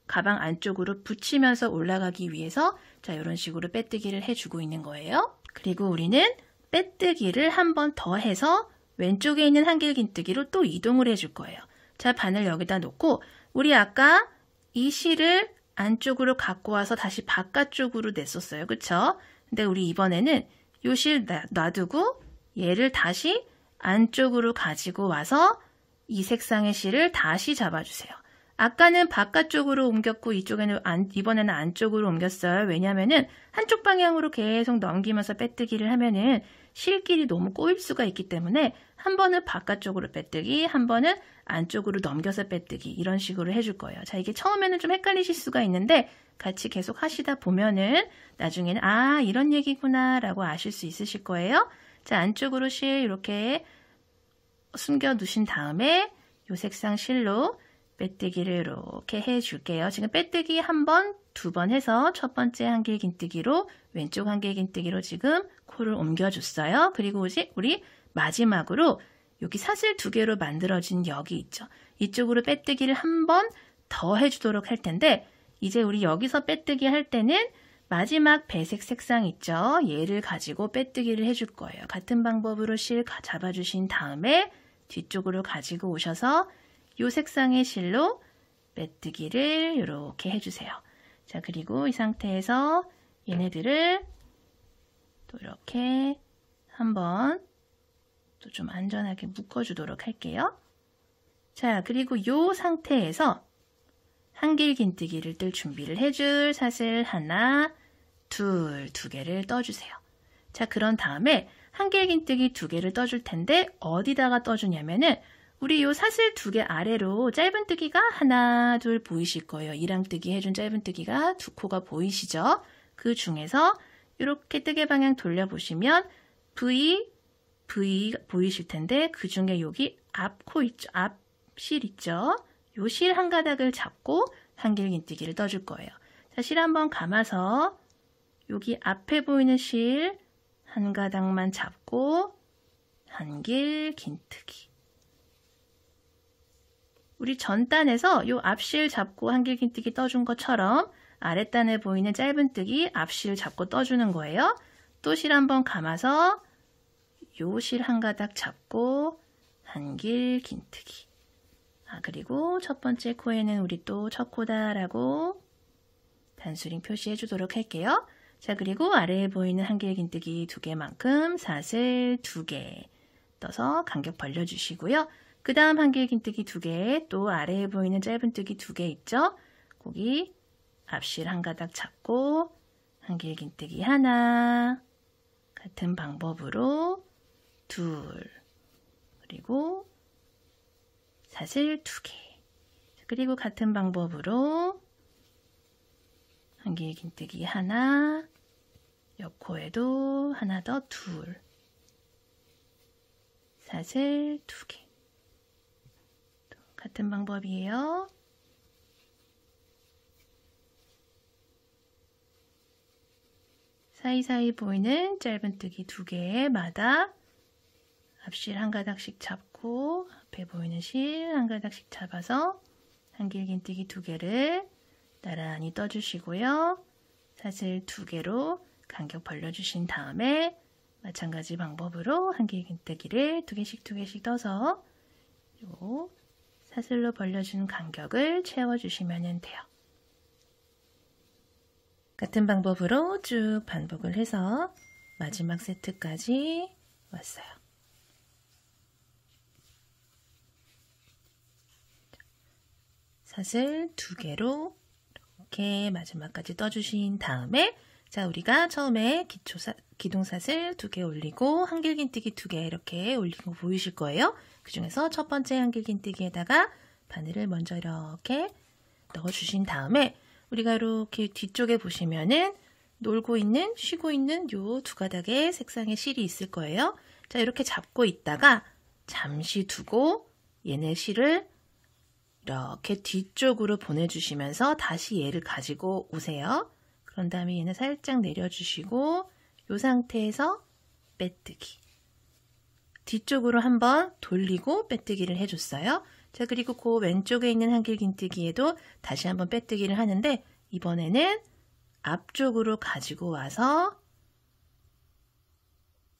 가방 안쪽으로 붙이면서 올라가기 위해서 자, 이런 식으로 빼뜨기를 해주고 있는 거예요. 그리고 우리는 빼뜨기를 한 번 더 해서 왼쪽에 있는 한길 긴뜨기로 또 이동을 해줄 거예요. 자, 바늘 여기다 놓고 우리 아까 이 실을 안쪽으로 갖고 와서 다시 바깥쪽으로 냈었어요. 그쵸? 근데 우리 이번에는 이 실 놔두고 얘를 다시 안쪽으로 가지고 와서 이 색상의 실을 다시 잡아주세요. 아까는 바깥쪽으로 옮겼고 이번에는 안쪽으로 옮겼어요. 왜냐면은 한쪽 방향으로 계속 넘기면서 빼뜨기를 하면은 실끼리 너무 꼬일 수가 있기 때문에 한 번은 바깥쪽으로 빼뜨기, 한 번은 안쪽으로 넘겨서 빼뜨기 이런 식으로 해줄 거예요. 자, 이게 처음에는 좀 헷갈리실 수가 있는데 같이 계속 하시다 보면은 나중에는 아, 이런 얘기구나 라고 아실 수 있으실 거예요. 자, 안쪽으로 실 이렇게 숨겨 두신 다음에 이 색상 실로 빼뜨기를 이렇게 해줄게요. 지금 빼뜨기 한 번, 두 번 해서 첫 번째 한길긴뜨기로 왼쪽 한길긴뜨기로 지금 코를 옮겨줬어요. 그리고 이제 우리 마지막으로 여기 사슬 2개로 만들어진 여기 있죠. 이쪽으로 빼뜨기를 한 번 더 해주도록 할 텐데 이제 우리 여기서 빼뜨기 할 때는 마지막 배색 색상 있죠. 얘를 가지고 빼뜨기를 해줄 거예요. 같은 방법으로 실 잡아주신 다음에 뒤쪽으로 가지고 오셔서 이 색상의 실로 빼뜨기를 이렇게 해주세요. 자, 그리고 이 상태에서 얘네들을 또 이렇게 한번 또 좀 안전하게 묶어주도록 할게요. 자, 그리고 이 상태에서 한길긴뜨기를 뜰 준비를 해줄 사슬 하나, 둘, 2개를 떠주세요. 자, 그런 다음에 한길긴뜨기 2개를 떠줄 텐데 어디다가 떠주냐면은 우리 요 사슬 2개 아래로 짧은뜨기가 하나, 둘 보이실 거예요. 이랑뜨기 해준 짧은뜨기가 2코가 보이시죠? 그 중에서 이렇게 뜨개 방향 돌려보시면 V 보이실 텐데 그 중에 여기 앞코 있죠? 앞실 있죠? 요 실 한 가닥을 잡고 한길긴뜨기를 떠줄 거예요. 자, 실 한번 감아서 여기 앞에 보이는 실 한 가닥만 잡고 한길긴뜨기. 우리 전단에서 요 앞실 잡고 한길긴뜨기 떠준 것처럼 아랫단에 보이는 짧은뜨기 앞실 잡고 떠주는 거예요. 또 실 한번 감아서 요 실 한 가닥 잡고 한길긴뜨기. 그리고 첫 번째 코에는 우리 또 첫 코다라고 단수링 표시해 주도록 할게요. 자, 그리고 아래에 보이는 한길긴뜨기 2개만큼 사슬 2개 떠서 간격 벌려주시고요. 그 다음 한길긴뜨기 2개, 또 아래에 보이는 짧은뜨기 2개 있죠? 거기 앞실 한 가닥 잡고 한길긴뜨기 하나, 같은 방법으로 둘, 그리고 사슬 2개. 그리고 같은 방법으로 한길긴뜨기 하나, 옆코에도 하나 더 둘, 사슬 2개. 같은 방법이에요. 사이사이 보이는 짧은뜨기 2개마다 앞실 한 가닥씩 잡고 앞에 보이는 실 한 가닥씩 잡아서 한길긴뜨기 2개를 나란히 떠주시고요. 사슬 2개로 간격 벌려주신 다음에 마찬가지 방법으로 한길긴뜨기를 2개씩 떠서 요 사슬로 벌려준 간격을 채워주시면 돼요. 같은 방법으로 쭉 반복을 해서 마지막 세트까지 왔어요. 사슬 2개로 이렇게 마지막까지 떠주신 다음에 자, 우리가 처음에 기둥사슬 2개 올리고 한길긴뜨기 2개 이렇게 올리고 보이실 거예요. 그 중에서 첫 번째 한길긴뜨기에다가 바늘을 먼저 이렇게 넣어주신 다음에 우리가 이렇게 뒤쪽에 보시면은 놀고 있는, 쉬고 있는 요 2가닥의 색상의 실이 있을 거예요. 자, 이렇게 잡고 있다가 잠시 두고 얘네 실을 이렇게 뒤쪽으로 보내주시면서 다시 얘를 가지고 오세요. 그런 다음에 얘는 살짝 내려주시고 이 상태에서 빼뜨기. 뒤쪽으로 한번 돌리고 빼뜨기를 해줬어요. 자, 그리고 그 왼쪽에 있는 한길긴뜨기에도 다시 한번 빼뜨기를 하는데 이번에는 앞쪽으로 가지고 와서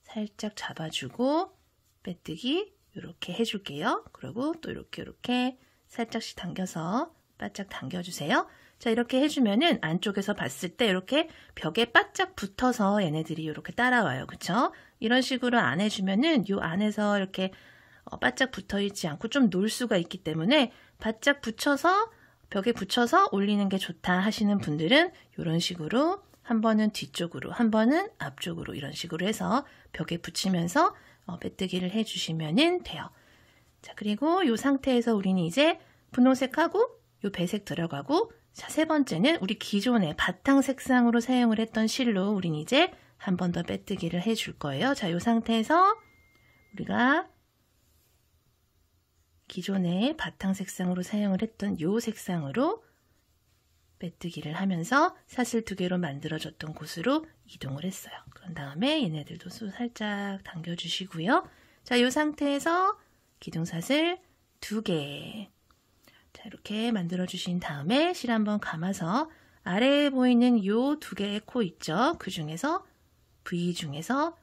살짝 잡아주고 빼뜨기 이렇게 해줄게요. 그리고 또 이렇게 살짝씩 당겨서 바짝 당겨주세요. 자, 이렇게 해주면은 안쪽에서 봤을 때 이렇게 벽에 바짝 붙어서 얘네들이 이렇게 따라와요. 그쵸? 이런 식으로 안 해주면은 요 안에서 이렇게 바짝 붙어 있지 않고 좀 놀 수가 있기 때문에 바짝 붙여서 벽에 붙여서 올리는 게 좋다 하시는 분들은 이런 식으로 한 번은 뒤쪽으로 한 번은 앞쪽으로 이런 식으로 해서 벽에 붙이면서 빼뜨기를 해주시면 돼요. 자, 그리고 이 상태에서 우리는 이제 분홍색하고 이 배색 들어가고 자, 세 번째는 우리 기존의 바탕 색상으로 사용을 했던 실로 우린 이제 한 번 더 빼뜨기를 해줄 거예요. 자, 이 상태에서 우리가 기존에 바탕 색상으로 사용을 했던 이 색상으로 빼뜨기를 하면서 사슬 2개로 만들어졌던 곳으로 이동을 했어요. 그런 다음에 얘네들도 살짝 당겨주시고요. 자, 이 상태에서 기둥사슬 2개. 자, 이렇게 만들어주신 다음에 실 한번 감아서 아래에 보이는 이 2개의 코 있죠? 그 중에서 V 중에서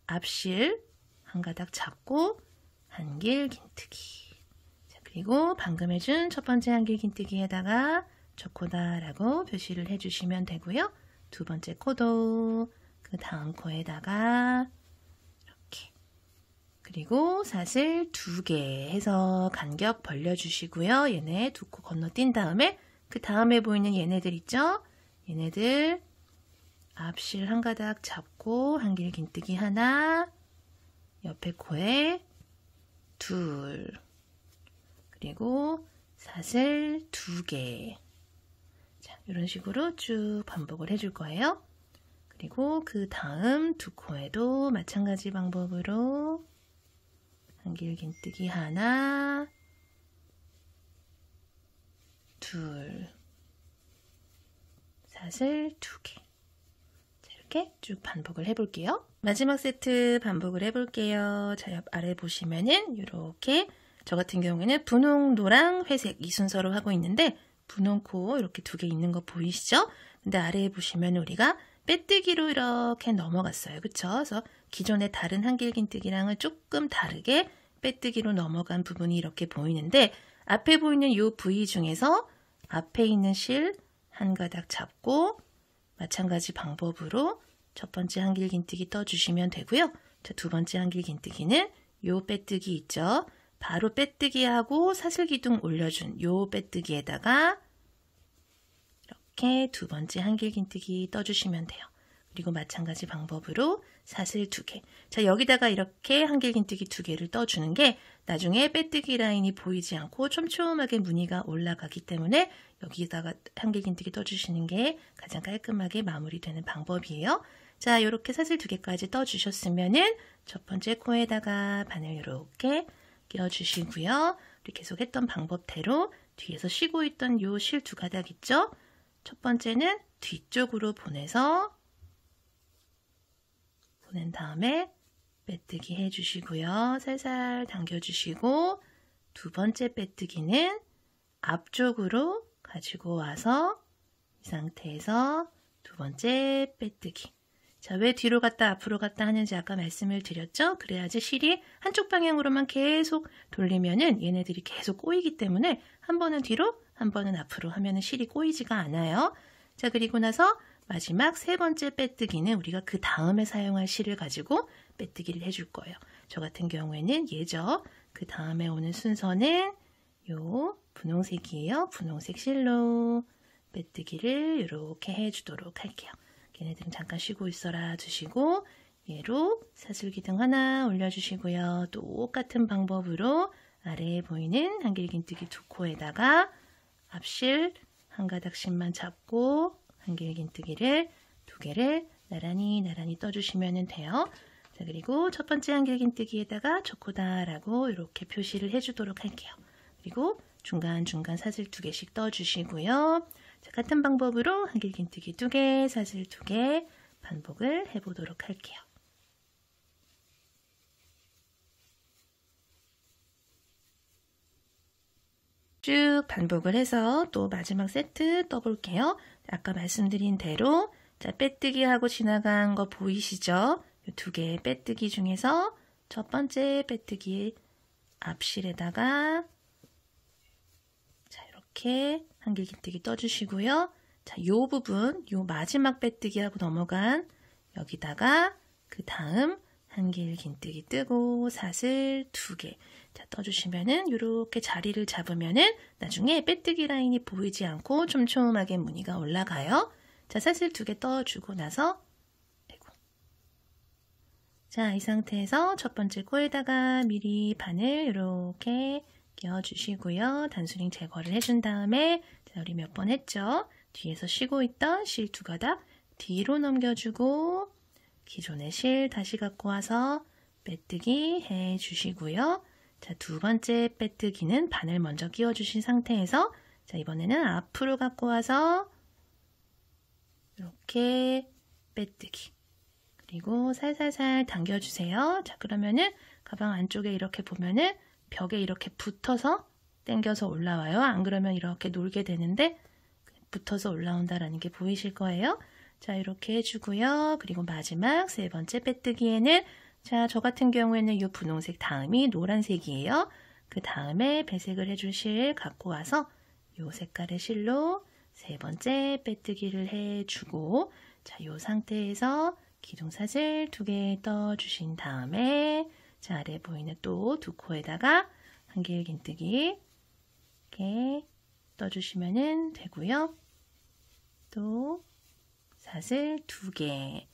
앞실 한 가닥 잡고 한길 긴뜨기. 자, 그리고 방금 해준 첫 번째 한길 긴뜨기에다가 저 코다라고 표시를 해주시면 되고요. 두 번째 코도 그 다음 코에다가 이렇게. 그리고 사슬 2개 해서 간격 벌려주시고요. 얘네 2코 건너뛴 다음에 그 다음에 보이는 얘네들 있죠? 얘네들 앞실 한 가닥 잡고 한길 긴뜨기 하나, 옆에 코에 둘, 그리고 사슬 2개. 자, 이런 식으로 쭉 반복을 해줄 거예요. 그리고 그 다음 2코에도 마찬가지 방법으로 한길 긴뜨기 하나, 둘, 사슬 2개. 자, 이렇게 쭉 반복을 해볼게요. 마지막 세트 반복을 해볼게요. 자, 옆 아래 보시면은 이렇게 저 같은 경우에는 분홍, 노랑, 회색 이 순서로 하고 있는데 분홍 코 이렇게 2개 있는 거 보이시죠? 근데 아래에 보시면 우리가 빼뜨기로 이렇게 넘어갔어요. 그쵸? 그래서 기존의 다른 한길 긴뜨기랑은 조금 다르게 빼뜨기로 넘어간 부분이 이렇게 보이는데 앞에 보이는 이 V 중에서 앞에 있는 실 한 가닥 잡고 마찬가지 방법으로 첫 번째 한길 긴뜨기 떠주시면 되고요. 자, 두 번째 한길 긴뜨기는 요 빼뜨기 있죠? 바로 빼뜨기하고 사슬기둥 올려준 요 빼뜨기에다가 이렇게 두 번째 한길 긴뜨기 떠주시면 돼요. 그리고 마찬가지 방법으로 사슬 2개. 자, 여기다가 이렇게 한길 긴뜨기 2개를 떠주는 게 나중에 빼뜨기 라인이 보이지 않고 촘촘하게 무늬가 올라가기 때문에 여기다가 한길 긴뜨기 떠주시는 게 가장 깔끔하게 마무리되는 방법이에요. 자, 이렇게 사슬 2개까지 떠주셨으면은 첫 번째 코에다가 바늘 이렇게 끼워주시고요. 우리 계속 했던 방법대로 뒤에서 쉬고 있던 요 실 2가닥 있죠? 첫 번째는 뒤쪽으로 보내서 보낸 다음에 빼뜨기 해주시고요. 살살 당겨주시고 두 번째 빼뜨기는 앞쪽으로 가지고 와서 이 상태에서 두 번째 빼뜨기. 자, 왜 뒤로 갔다 앞으로 갔다 하는지 아까 말씀을 드렸죠? 그래야지 실이 한쪽 방향으로만 계속 돌리면은 얘네들이 계속 꼬이기 때문에 한 번은 뒤로 한 번은 앞으로 하면은 실이 꼬이지가 않아요. 자, 그리고 나서 마지막 세 번째 빼뜨기는 우리가 그 다음에 사용할 실을 가지고 빼뜨기를 해줄 거예요. 저 같은 경우에는 얘죠. 그 다음에 오는 순서는 요 분홍색이에요. 분홍색 실로 빼뜨기를 이렇게 해주도록 할게요. 얘네들은 잠깐 쉬고 있어라 주시고 얘로 사슬기둥 하나 올려주시고요. 똑같은 방법으로 아래에 보이는 한길 긴뜨기 2코에다가 앞실 한 가닥씩만 잡고 한길 긴뜨기를 2개를 나란히 떠주시면 돼요. 자, 그리고 첫 번째 한길 긴뜨기에다가 초코다라고 이렇게 표시를 해주도록 할게요. 그리고 중간중간 사슬 2개씩 떠주시고요. 자, 같은 방법으로 한길 긴뜨기 2개, 사슬 2개 반복을 해보도록 할게요. 쭉 반복을 해서 또 마지막 세트 떠볼게요. 아까 말씀드린 대로 자, 빼뜨기 하고 지나간 거 보이시죠? 이 2개의 빼뜨기 중에서 첫 번째 빼뜨기 앞실에다가 자, 이렇게 한길 긴뜨기 떠주시고요. 자, 요 부분, 요 마지막 빼뜨기하고 넘어간 여기다가 그 다음 한길 긴뜨기 뜨고 사슬 2개. 자, 떠주시면은 이렇게 자리를 잡으면은 나중에 빼뜨기 라인이 보이지 않고 촘촘하게 무늬가 올라가요. 자, 사슬 2개 떠주고 나서 자, 이 상태에서 첫 번째 코에다가 미리 바늘 이렇게 끼워주시고요. 단수링 제거를 해준 다음에 자, 우리 몇 번 했죠? 뒤에서 쉬고 있던 실 2가닥 뒤로 넘겨주고 기존의 실 다시 갖고 와서 빼뜨기 해주시고요. 자, 두 번째 빼뜨기는 바늘 먼저 끼워주신 상태에서 자, 이번에는 앞으로 갖고 와서 이렇게 빼뜨기. 그리고 살살살 당겨주세요. 자, 그러면은 가방 안쪽에 이렇게 보면은 벽에 이렇게 붙어서 당겨서 올라와요. 안 그러면 이렇게 놀게 되는데 붙어서 올라온다라는 게 보이실 거예요. 자, 이렇게 해주고요. 그리고 마지막 세 번째 빼뜨기에는 자, 저 같은 경우에는 이 분홍색 다음이 노란색이에요. 그 다음에 배색을 해줄 실 갖고 와서 이 색깔의 실로 세 번째 빼뜨기를 해주고 자, 이 상태에서 기둥사슬 2개 떠주신 다음에 자, 아래 보이는 또 두 코에다가 한길긴뜨기 이렇게 떠주시면 되고요. 또 사슬 2개.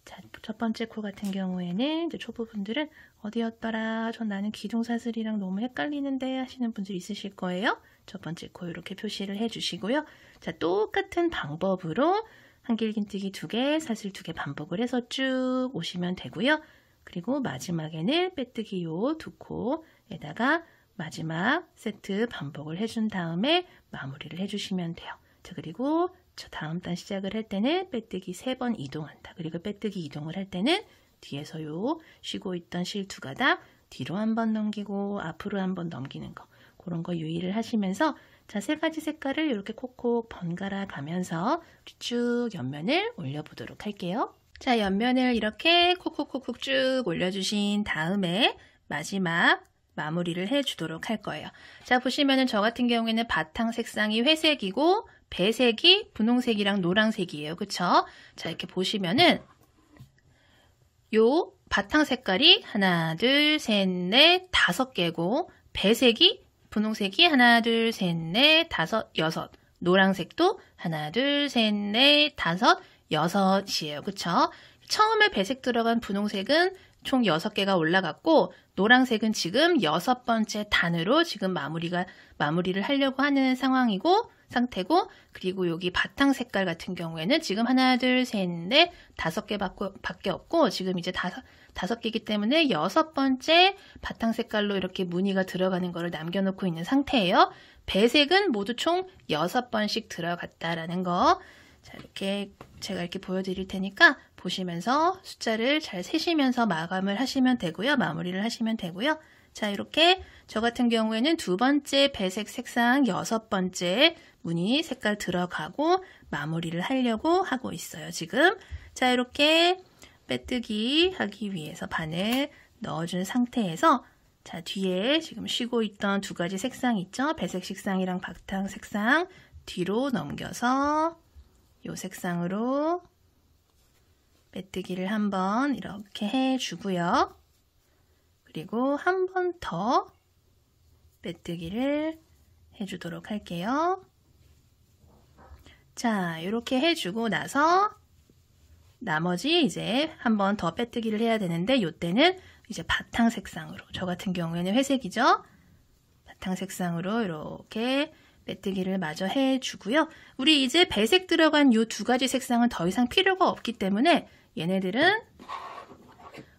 자, 첫 번째 코 같은 경우에는 이제 초보분들은 어디였더라? 전 나는 기둥사슬이랑 너무 헷갈리는데 하시는 분들 있으실 거예요. 첫 번째 코 이렇게 표시를 해주시고요. 자, 똑같은 방법으로 한길긴뜨기 2개, 사슬 2개 반복을 해서 쭉 오시면 되고요. 그리고 마지막에는 빼뜨기 요 두 코에다가 마지막 세트 반복을 해준 다음에 마무리를 해주시면 돼요. 자, 그리고 저 다음 단 시작을 할 때는 빼뜨기 3번 이동한다. 그리고 빼뜨기 이동을 할 때는 뒤에서 요 쉬고 있던 실 2가닥 뒤로 한번 넘기고 앞으로 한번 넘기는 거 그런 거 유의를 하시면서 자, 3가지 색깔을 이렇게 콕콕 번갈아 가면서 쭉 옆면을 올려보도록 할게요. 자, 옆면을 이렇게 콕콕콕콕 쭉 올려주신 다음에 마지막 마무리를 해주도록 할 거예요. 자, 보시면은 저 같은 경우에는 바탕 색상이 회색이고 배색이 분홍색이랑 노란색이에요. 그쵸? 자, 이렇게 보시면은 요 바탕 색깔이 하나, 둘, 셋, 넷, 5개고 배색이 분홍색이 하나, 둘, 셋, 넷, 5, 6 노란색도 하나, 둘, 셋, 넷, 5, 6이에요. 그쵸? 처음에 배색 들어간 분홍색은 총 6개가 올라갔고 노란색은 지금 6번째 단으로 지금 마무리를 하려고 하는 상태고 그리고 여기 바탕 색깔 같은 경우에는 지금 하나, 둘, 셋, 넷, 5개밖에 없고 지금 이제 5개이기 때문에 6번째 바탕 색깔로 이렇게 무늬가 들어가는 거를 남겨놓고 있는 상태예요. 배색은 모두 총 6번씩 들어갔다라는 거. 자, 이렇게 제가 이렇게 보여드릴 테니까 보시면서 숫자를 잘 세시면서 마감을 하시면 되고요. 마무리를 하시면 되고요. 자, 이렇게 저 같은 경우에는 두 번째 배색 색상 6번째 무늬 색깔 들어가고 마무리를 하려고 하고 있어요. 지금. 자, 이렇게 빼뜨기 하기 위해서 바늘 넣어준 상태에서 자, 뒤에 지금 쉬고 있던 2가지 색상 있죠? 배색 색상이랑 바탕 색상 뒤로 넘겨서 이 색상으로 빼뜨기를 한번 이렇게 해주고요. 그리고 한 번 더 빼뜨기를 해주도록 할게요. 자, 이렇게 해주고 나서 나머지 이제 한 번 더 빼뜨기를 해야 되는데 이때는 이제 바탕 색상으로 저 같은 경우에는 회색이죠. 바탕 색상으로 이렇게 빼뜨기를 마저 해주고요. 우리 이제 배색 들어간 이 2가지 색상은 더 이상 필요가 없기 때문에 얘네들은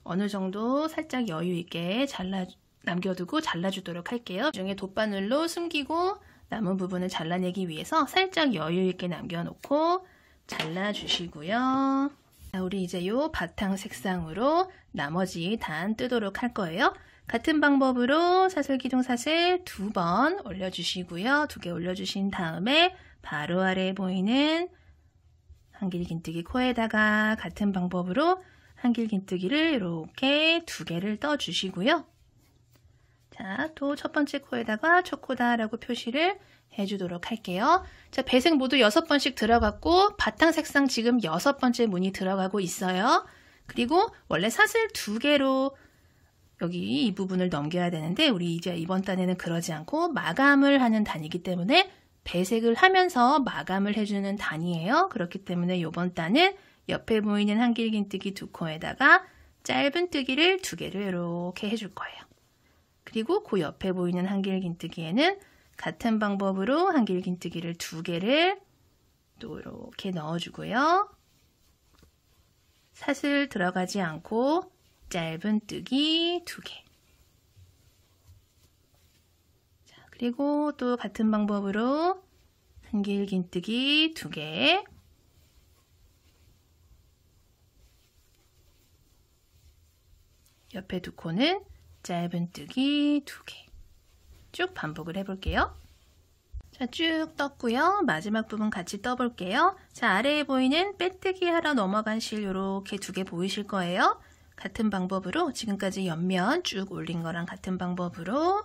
어느 정도 살짝 여유 있게 남겨두고 잘라주도록 할게요. 나중에 돗바늘로 숨기고 남은 부분을 잘라내기 위해서 살짝 여유 있게 남겨놓고 잘라주시고요. 자, 우리 이제 이 바탕 색상으로 나머지 단 뜨도록 할 거예요. 같은 방법으로 사슬기둥사슬 2번 올려주시고요. 2개 올려주신 다음에 바로 아래에 보이는 한길긴뜨기 코에다가 같은 방법으로 한길긴뜨기를 이렇게 2개를 떠주시고요. 자, 또 첫 번째 코에다가 첫 코다라고 표시를 해주도록 할게요. 자, 배색 모두 6번씩 들어갔고 바탕 색상 지금 6번째 무늬 들어가고 있어요. 그리고 원래 사슬 2개로 여기 이 부분을 넘겨야 되는데 우리 이제 이번 단에는 그러지 않고 마감을 하는 단이기 때문에 배색을 하면서 마감을 해주는 단이에요. 그렇기 때문에 이번 단은 옆에 보이는 한길긴뜨기 2코에다가 짧은 뜨기를 2개를 이렇게 해줄 거예요. 그리고 그 옆에 보이는 한길긴뜨기에는 같은 방법으로 한길긴뜨기를 2개를 또 이렇게 넣어주고요. 사슬 들어가지 않고 짧은뜨기 2개. 자, 그리고 또 같은 방법으로 한길긴뜨기 2개. 옆에 두 코는 짧은뜨기 2개. 쭉 반복을 해볼게요. 자, 쭉 떴고요. 마지막 부분 같이 떠볼게요. 자, 아래에 보이는 빼뜨기 하러 넘어간 실 이렇게 2개 보이실 거예요. 같은 방법으로 지금까지 옆면 쭉 올린 거랑 같은 방법으로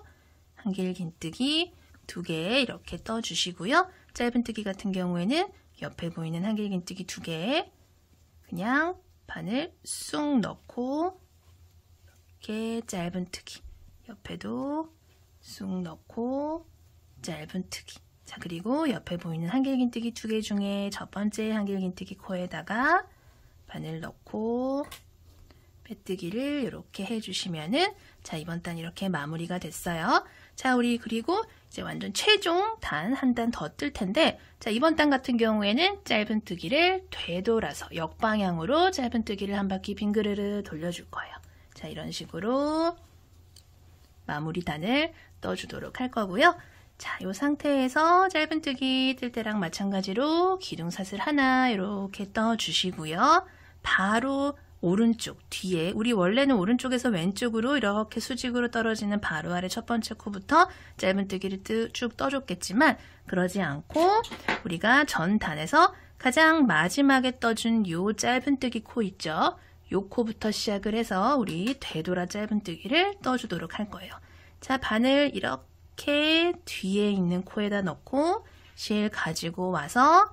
한길긴뜨기 2개 이렇게 떠주시고요. 짧은뜨기 같은 경우에는 옆에 보이는 한길긴뜨기 2개 그냥 바늘 쑥 넣고 이렇게 짧은뜨기 옆에도 쑥 넣고 짧은뜨기. 자, 그리고 옆에 보이는 한길긴뜨기 2개 중에 첫 번째 한길긴뜨기 코에다가 바늘 넣고 빼뜨기를 이렇게 해주시면은 자, 이번 단 이렇게 마무리가 됐어요. 자, 우리 그리고 이제 완전 최종 단 한 단 더 뜰 텐데 자, 이번 단 같은 경우에는 짧은뜨기를 되돌아서 역방향으로 짧은뜨기를 한 바퀴 빙그르르 돌려줄 거예요. 자, 이런 식으로 마무리 단을 떠주도록 할 거고요. 자, 이 상태에서 짧은뜨기 뜰 때랑 마찬가지로 기둥사슬 하나 이렇게 떠주시고요. 바로 오른쪽 뒤에 우리 원래는 오른쪽에서 왼쪽으로 이렇게 수직으로 떨어지는 바로 아래 첫 번째 코부터 짧은뜨기를 쭉 떠줬겠지만 그러지 않고 우리가 전 단에서 가장 마지막에 떠준 요 짧은뜨기 코 있죠. 요 코부터 시작을 해서 우리 되돌아 짧은뜨기를 떠주도록 할 거예요. 자, 바늘 이렇게 뒤에 있는 코에다 넣고 실 가지고 와서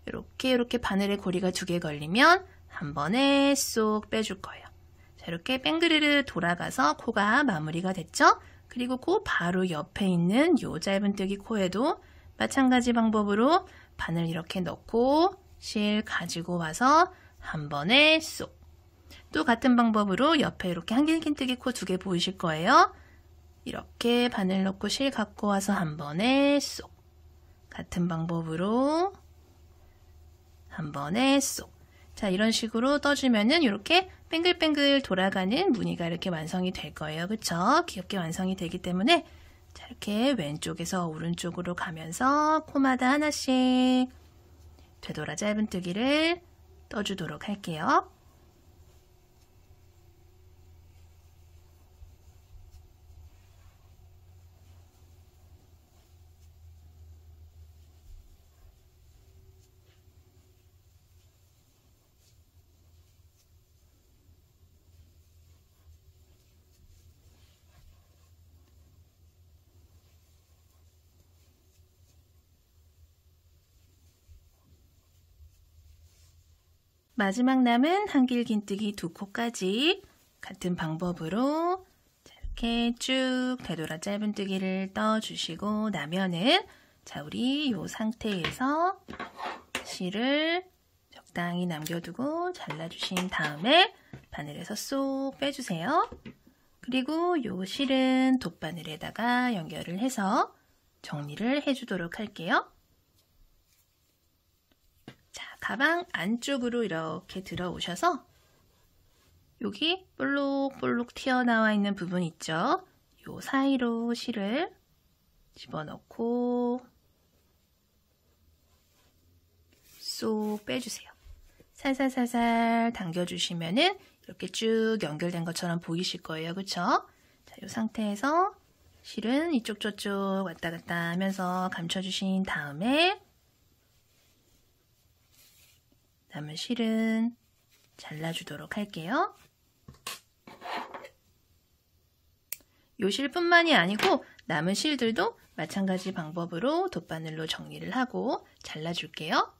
이렇게 바늘에 고리가 2개 걸리면 한 번에 쏙 빼줄 거예요. 자, 이렇게 뺑그르르 돌아가서 코가 마무리가 됐죠? 그리고 그 바로 옆에 있는 요 짧은뜨기 코에도 마찬가지 방법으로 바늘 이렇게 넣고 실 가지고 와서 한 번에 쏙. 또 같은 방법으로 옆에 이렇게 한길긴뜨기 코 2개 보이실 거예요. 이렇게 바늘 넣고 실 갖고 와서 한 번에 쏙. 같은 방법으로 한 번에 쏙. 자, 이런 식으로 떠주면은 이렇게 뱅글뱅글 돌아가는 무늬가 이렇게 완성이 될 거예요. 그쵸? 귀엽게 완성이 되기 때문에 자, 이렇게 왼쪽에서 오른쪽으로 가면서 코마다 하나씩 되돌아 짧은뜨기를 떠주도록 할게요. 마지막 남은 한길긴뜨기 2코까지 같은 방법으로 이렇게 쭉 되돌아 짧은뜨기를 떠주시고 나면은 자, 우리 이 상태에서 실을 적당히 남겨두고 잘라주신 다음에 바늘에서 쏙 빼주세요. 그리고 이 실은 돗바늘에다가 연결을 해서 정리를 해주도록 할게요. 자, 가방 안쪽으로 이렇게 들어오셔서 여기 볼록볼록 튀어나와 있는 부분 있죠? 요 사이로 실을 집어넣고 쏙 빼주세요. 살살살살 당겨주시면은 이렇게 쭉 연결된 것처럼 보이실 거예요. 그쵸? 자, 이 상태에서 실은 이쪽 저쪽 왔다 갔다 하면서 감춰주신 다음에 남은 실은 잘라주도록 할게요. 요 실뿐만이 아니고 남은 실들도 마찬가지 방법으로 돗바늘로 정리를 하고 잘라줄게요.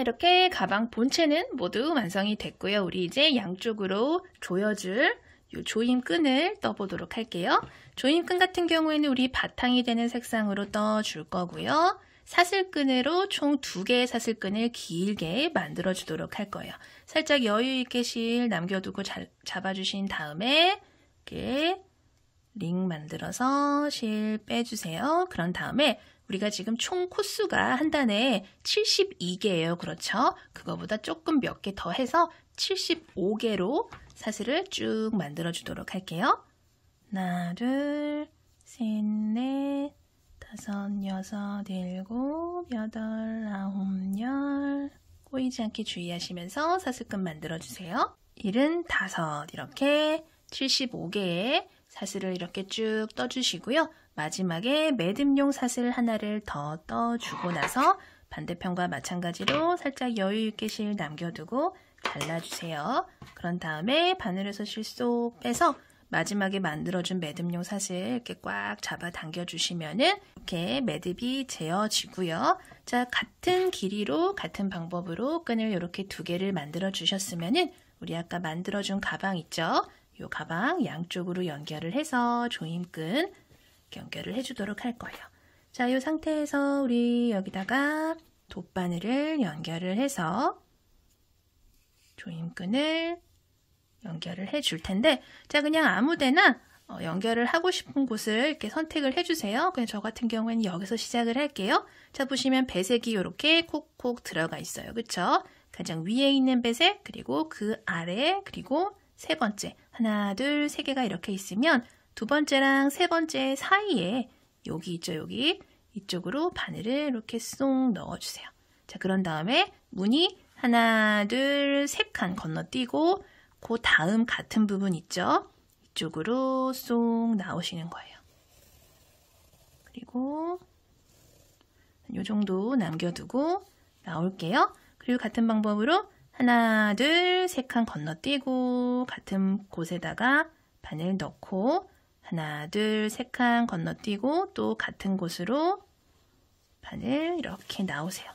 이렇게 가방 본체는 모두 완성이 됐고요. 우리 이제 양쪽으로 조여줄 이 조임끈을 떠보도록 할게요. 조임끈 같은 경우에는 우리 바탕이 되는 색상으로 떠줄 거고요. 사슬끈으로 총 2개의 사슬끈을 길게 만들어 주도록 할 거예요. 살짝 여유 있게 실 남겨두고 잘 잡아주신 다음에 이렇게 링 만들어서 실 빼주세요. 그런 다음에 우리가 지금 총 코수가 한 단에 72개예요. 그렇죠? 그거보다 조금 몇 개 더 해서 75개로 사슬을 쭉 만들어 주도록 할게요. 하나, 둘, 셋, 넷, 다섯, 여섯, 일곱, 여덟, 아홉, 열. 꼬이지 않게 주의하시면서 사슬끈 만들어 주세요. 75 이렇게 75개의 사슬을 이렇게 쭉 떠주시고요. 마지막에 매듭용 사슬 하나를 더 떠주고 나서 반대편과 마찬가지로 살짝 여유 있게 실 남겨두고 잘라주세요. 그런 다음에 바늘에서 실 쏙 빼서 마지막에 만들어준 매듭용 사슬 이렇게 꽉 잡아 당겨주시면은 이렇게 매듭이 재어지고요. 자, 같은 길이로 같은 방법으로 끈을 이렇게 2개를 만들어 주셨으면은 우리 아까 만들어준 가방 있죠? 이 가방 양쪽으로 연결을 해서 조임끈 연결을 해주도록 할 거예요. 자, 이 상태에서 우리 여기다가 돗바늘을 연결을 해서 조임끈을 연결을 해줄 텐데, 자, 그냥 아무데나 연결을 하고 싶은 곳을 이렇게 선택을 해주세요. 그냥 저 같은 경우에는 여기서 시작을 할게요. 자, 보시면 배색이 이렇게 콕콕 들어가 있어요. 그쵸? 가장 위에 있는 배색, 그리고 그 아래, 그리고 세 번째. 하나, 둘, 세 개가 이렇게 있으면 두 번째랑 세 번째 사이에 여기 있죠, 여기. 이쪽으로 바늘을 이렇게 쏙 넣어주세요. 자, 그런 다음에 무늬 하나, 둘, 세 칸 건너뛰고 그 다음 같은 부분 있죠? 이쪽으로 쏙 나오시는 거예요. 그리고 이 정도 남겨두고 나올게요. 그리고 같은 방법으로 하나, 둘, 세 칸 건너뛰고 같은 곳에다가 바늘 넣고 하나, 둘, 세 칸 건너뛰고 또 같은 곳으로 바늘 이렇게 나오세요.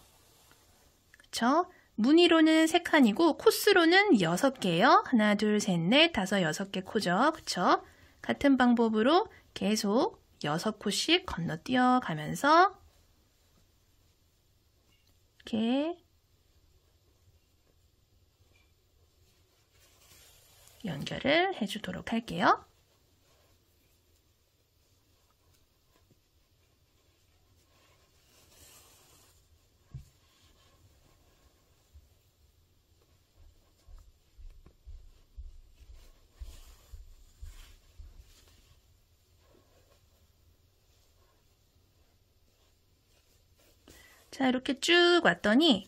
그쵸? 무늬로는 3칸이고 코스로는 6개예요. 하나, 둘, 셋, 넷, 다섯, 6개 코죠. 그쵸? 같은 방법으로 계속 6코씩 건너뛰어 가면서 이렇게 연결을 해주도록 할게요. 자, 이렇게 쭉 왔더니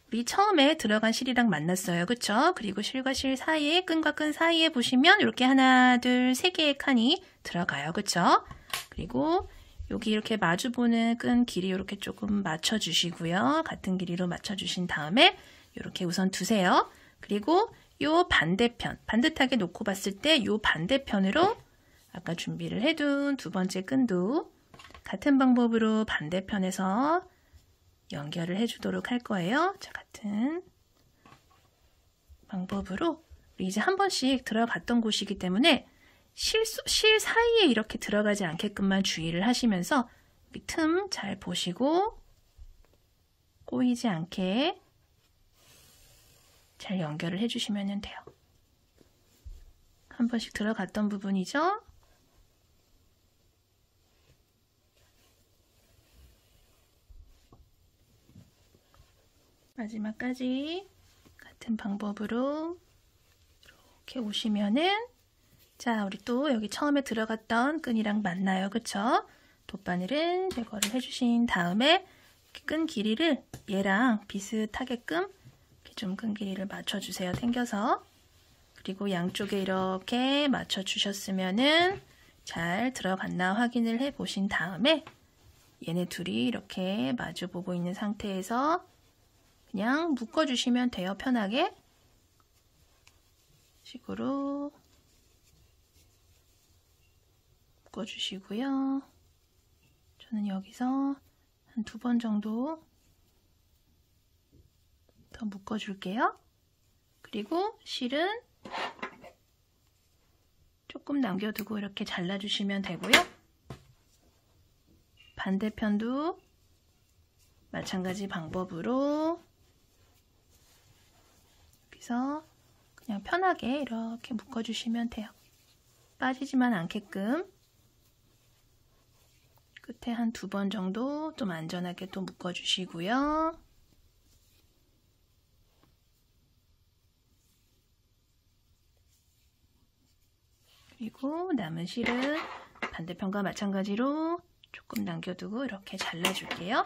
우리 처음에 들어간 실이랑 만났어요. 그쵸? 그리고 실과 실 사이에, 끈과 끈 사이에 보시면 이렇게 하나, 둘, 세 개의 칸이 들어가요. 그쵸? 그리고 여기 이렇게 마주보는 끈 길이 이렇게 조금 맞춰주시고요. 같은 길이로 맞춰주신 다음에 이렇게 우선 두세요. 그리고 요 반대편, 반듯하게 놓고 봤을 때 요 반대편으로 아까 준비를 해둔 두 번째 끈도 같은 방법으로 반대편에서 연결을 해주도록 할 거예요. 자, 같은 방법으로 우리 이제 한 번씩 들어갔던 곳이기 때문에 실 사이에 이렇게 들어가지 않게끔만 주의를 하시면서 틈 잘 보시고 꼬이지 않게 잘 연결을 해주시면 돼요. 한 번씩 들어갔던 부분이죠. 마지막까지 같은 방법으로 이렇게 오시면은 자, 우리 또 여기 처음에 들어갔던 끈이랑 만나요. 그쵸? 돗바늘은 제거를 해주신 다음에 끈 길이를 얘랑 비슷하게끔 이렇게 좀 끈 길이를 맞춰주세요. 당겨서. 그리고 양쪽에 이렇게 맞춰주셨으면은 잘 들어갔나 확인을 해보신 다음에 얘네 둘이 이렇게 마주보고 있는 상태에서 그냥 묶어주시면 돼요. 편하게. 식으로 묶어주시고요. 저는 여기서 한 2번 정도 더 묶어줄게요. 그리고 실은 조금 남겨두고 이렇게 잘라주시면 되고요. 반대편도 마찬가지 방법으로 여기서 그냥 편하게 이렇게 묶어주시면 돼요. 빠지지만 않게끔 끝에 한 2번 정도 좀 안전하게 또 묶어주시고요. 그리고 남은 실은 반대편과 마찬가지로 조금 남겨두고 이렇게 잘라줄게요.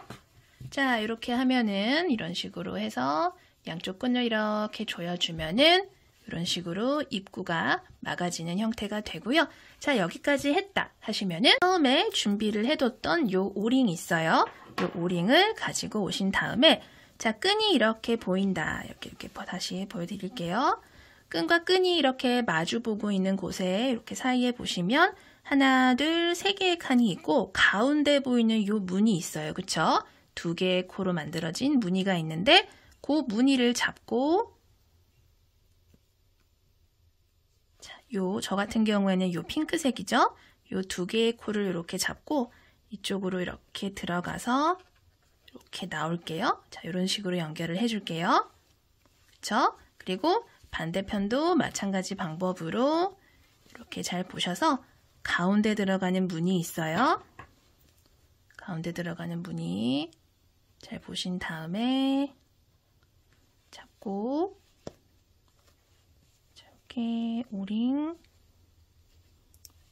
자, 이렇게 하면은 이런 식으로 해서 양쪽 끈을 이렇게 조여주면은 이런 식으로 입구가 막아지는 형태가 되고요. 자, 여기까지 했다 하시면은 처음에 준비를 해뒀던 요 오링이 있어요. 요 오링을 가지고 오신 다음에 자, 끈이 이렇게 보인다. 이렇게 다시 보여드릴게요. 끈과 끈이 이렇게 마주보고 있는 곳에 이렇게 사이에 보시면 하나, 둘, 3개의 칸이 있고 가운데 보이는 요 무늬 있어요. 그쵸? 2개의 코로 만들어진 무늬가 있는데 그 무늬를 잡고 자, 저 같은 경우에는 요 핑크색이죠? 요 2개의 코를 이렇게 잡고 이쪽으로 이렇게 들어가서 이렇게 나올게요. 자, 이런 식으로 연결을 해줄게요. 그쵸? 그리고 반대편도 마찬가지 방법으로 이렇게 잘 보셔서 가운데 들어가는 무늬 있어요. 가운데 들어가는 무늬 잘 보신 다음에 잡고 이렇게 오링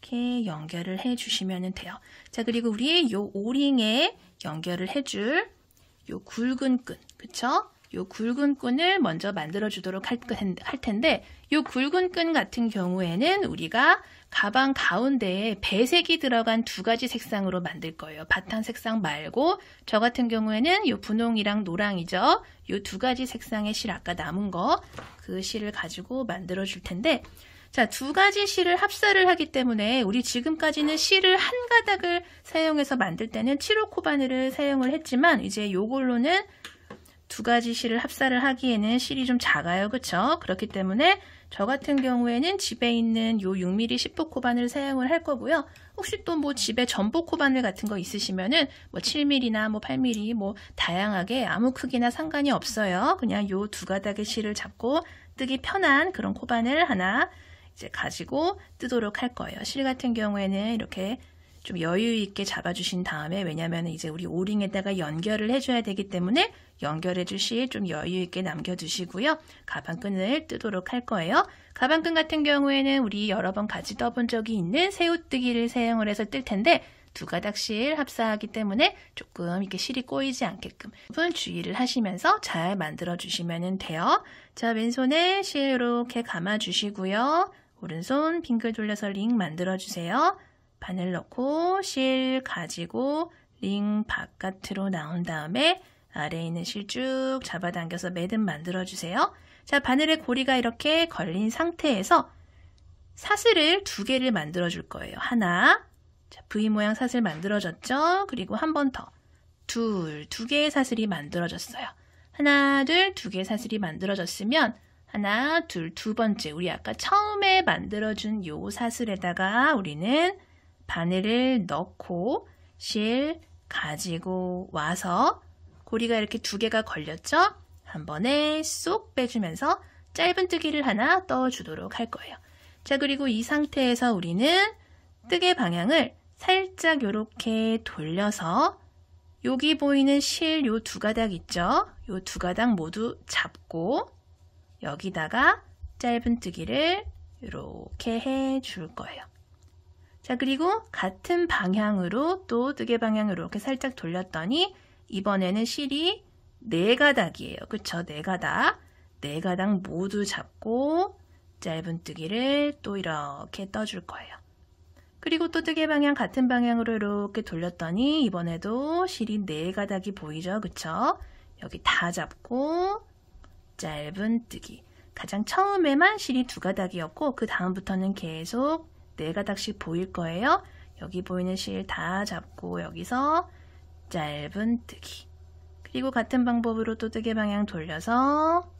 이렇게 연결을 해 주시면 돼요. 자, 그리고 우리 요 오링에 연결을 해줄 요 굵은 끈, 그쵸? 요 굵은 끈을 먼저 만들어 주도록 할 텐데 요 굵은 끈 같은 경우에는 우리가 가방 가운데에 배색이 들어간 2가지 색상으로 만들 거예요. 바탕 색상 말고 저 같은 경우에는 요 분홍이랑 노랑이죠. 요 2가지 색상의 실 아까 남은 거 그 실을 가지고 만들어 줄 텐데 자, 2가지 실을 합사를 하기 때문에 우리 지금까지는 실을 한 가닥을 사용해서 만들 때는 7호 코바늘을 사용을 했지만 이제 요걸로는 2가지 실을 합사를 하기에는 실이 좀 작아요. 그쵸? 그렇기 때문에 저 같은 경우에는 집에 있는 요 6mm 10호 코바늘 사용을 할 거고요. 혹시 또 뭐 집에 전복 코바늘 같은 거 있으시면은 뭐 7mm나 뭐 8mm 뭐 다양하게 아무 크기나 상관이 없어요. 그냥 요 2가닥의 실을 잡고 뜨기 편한 그런 코바늘 하나 이제 가지고 뜨도록 할 거예요. 실 같은 경우에는 이렇게 좀 여유 있게 잡아주신 다음에 왜냐면 이제 우리 오링에다가 연결을 해줘야 되기 때문에 연결해 주실 좀 여유 있게 남겨두시고요. 가방끈을 뜨도록 할 거예요. 가방끈 같은 경우에는 우리 여러 번 같이 떠본 적이 있는 새우뜨기를 사용을 해서 뜰 텐데 2가닥씩 합사하기 때문에 조금 이렇게 실이 꼬이지 않게끔 주의를 하시면서 잘 만들어 주시면 돼요. 자, 왼손에 실 이렇게 감아 주시고요. 오른손 빙글 돌려서 링 만들어 주세요. 바늘 넣고 실 가지고 링 바깥으로 나온 다음에 아래에 있는 실 쭉 잡아당겨서 매듭 만들어 주세요. 자, 바늘에 고리가 이렇게 걸린 상태에서 사슬을 2개를 만들어 줄 거예요. 하나, 자, V 모양 사슬 만들어졌죠? 그리고 한 번 더, 2개의 사슬이 만들어졌어요. 하나, 둘, 2개의 사슬이 만들어졌으면 하나, 둘, 2번째 우리 아까 처음에 만들어준 요 사슬에다가 우리는 바늘을 넣고 실 가지고 와서 고리가 이렇게 2개가 걸렸죠? 한 번에 쏙 빼주면서 짧은뜨기를 하나 떠주도록 할 거예요. 자, 그리고 이 상태에서 우리는 뜨개 방향을 살짝 이렇게 돌려서 여기 보이는 실 요 2가닥 있죠? 요 2가닥 모두 잡고 여기다가 짧은뜨기를 이렇게 해 줄 거예요. 자, 그리고 같은 방향으로 또 뜨개 방향으로 이렇게 살짝 돌렸더니 이번에는 실이 4가닥이에요. 그쵸? 4가닥. 4가닥 모두 잡고 짧은뜨기를 또 이렇게 떠줄 거예요. 그리고 또 뜨개 방향 같은 방향으로 이렇게 돌렸더니 이번에도 실이 4가닥이 보이죠? 그쵸? 여기 다 잡고 짧은뜨기. 가장 처음에만 실이 2가닥이었고 그 다음부터는 계속 4가닥씩 보일 거예요. 여기 보이는 실 다 잡고 여기서 짧은뜨기. 그리고 같은 방법으로 또 뜨개 방향 돌려서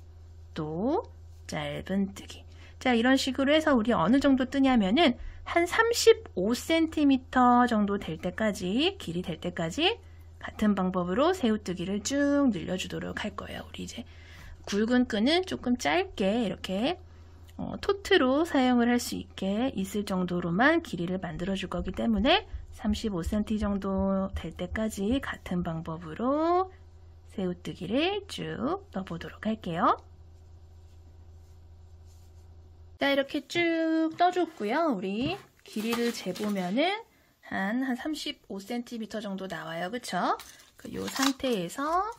또 짧은 뜨기. 자, 이런 식으로 해서 우리 어느 정도 뜨냐면은 한 35cm 정도 될 때까지, 길이 될 때까지 같은 방법으로 새우뜨기를 쭉 늘려주도록 할 거예요. 우리 이제 굵은 끈은 조금 짧게 이렇게 토트로 사용을 할 수 있게 있을 정도로만 길이를 만들어 줄 거기 때문에 35cm 정도 될 때까지 같은 방법으로 새우뜨기를 쭉 넣어보도록 할게요. 자, 이렇게 쭉 떠줬고요. 우리 길이를 재보면은 한 35cm 정도 나와요. 그쵸? 이 상태에서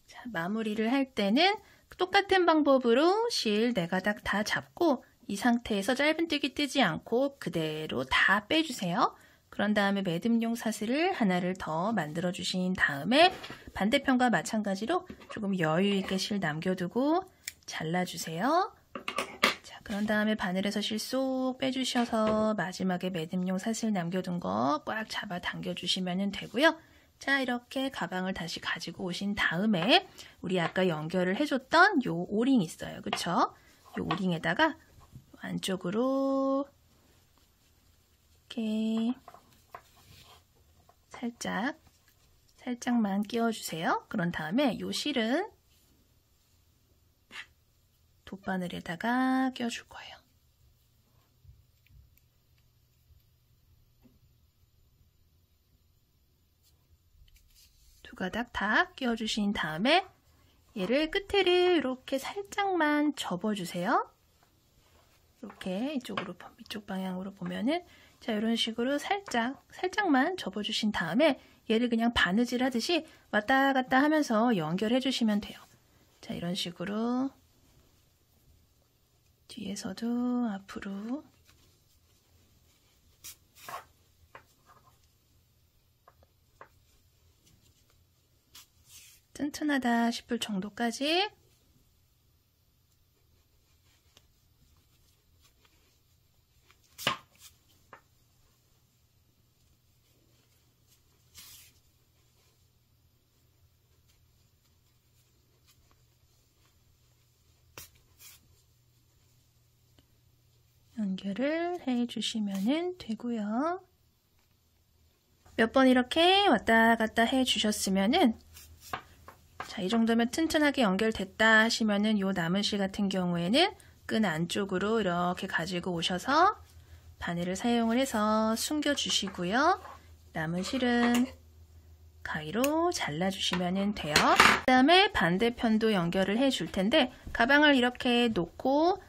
자, 마무리를 할 때는 똑같은 방법으로 실 4가닥 다 잡고 이 상태에서 짧은뜨기 뜨지 않고 그대로 다 빼주세요. 그런 다음에 매듭용 사슬을 하나를 더 만들어 주신 다음에 반대편과 마찬가지로 조금 여유 있게 실 남겨두고 잘라주세요. 자, 그런 다음에 바늘에서 실 쏙 빼주셔서 마지막에 매듭용 사슬 남겨둔 거 꽉 잡아 당겨주시면 되고요. 자, 이렇게 가방을 다시 가지고 오신 다음에 우리 아까 연결을 해줬던 요 오링 있어요. 그쵸? 요 오링에다가 안쪽으로 이렇게 살짝만 끼워주세요. 그런 다음에 요 실은 돗바늘에다가 껴줄 거예요. 두 가닥 다 끼워주신 다음에 얘를 끝에를 이렇게 살짝만 접어주세요. 이렇게 이쪽 방향으로 보면은 자, 이런 식으로 살짝만 접어주신 다음에 얘를 그냥 바느질 하듯이 왔다 갔다 하면서 연결해 주시면 돼요. 자, 이런 식으로 뒤에서도 앞으로 튼튼하다 싶을 정도까지 연결을 해주시면 되고요. 몇 번 이렇게 왔다 갔다 해주셨으면은 자, 이 정도면 튼튼하게 연결됐다 하시면은 요 남은 실 같은 경우에는 끈 안쪽으로 이렇게 가지고 오셔서 바늘을 사용을 해서 숨겨 주시고요. 남은 실은 가위로 잘라주시면 돼요. 그 다음에 반대편도 연결을 해 줄 텐데 가방을 이렇게 놓고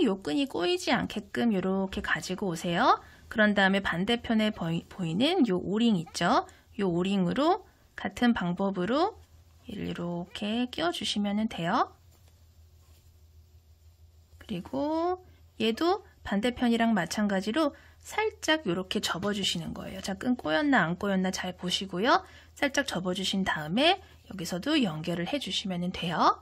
요 끈이 꼬이지 않게끔 이렇게 가지고 오세요. 그런 다음에 반대편에 보이는 요 오링 있죠? 요 오링으로 같은 방법으로 얘를 이렇게 끼워주시면 돼요. 그리고 얘도 반대편이랑 마찬가지로 살짝 이렇게 접어주시는 거예요. 자, 끈 꼬였나 안 꼬였나 잘 보시고요. 살짝 접어주신 다음에 여기서도 연결을 해주시면 돼요.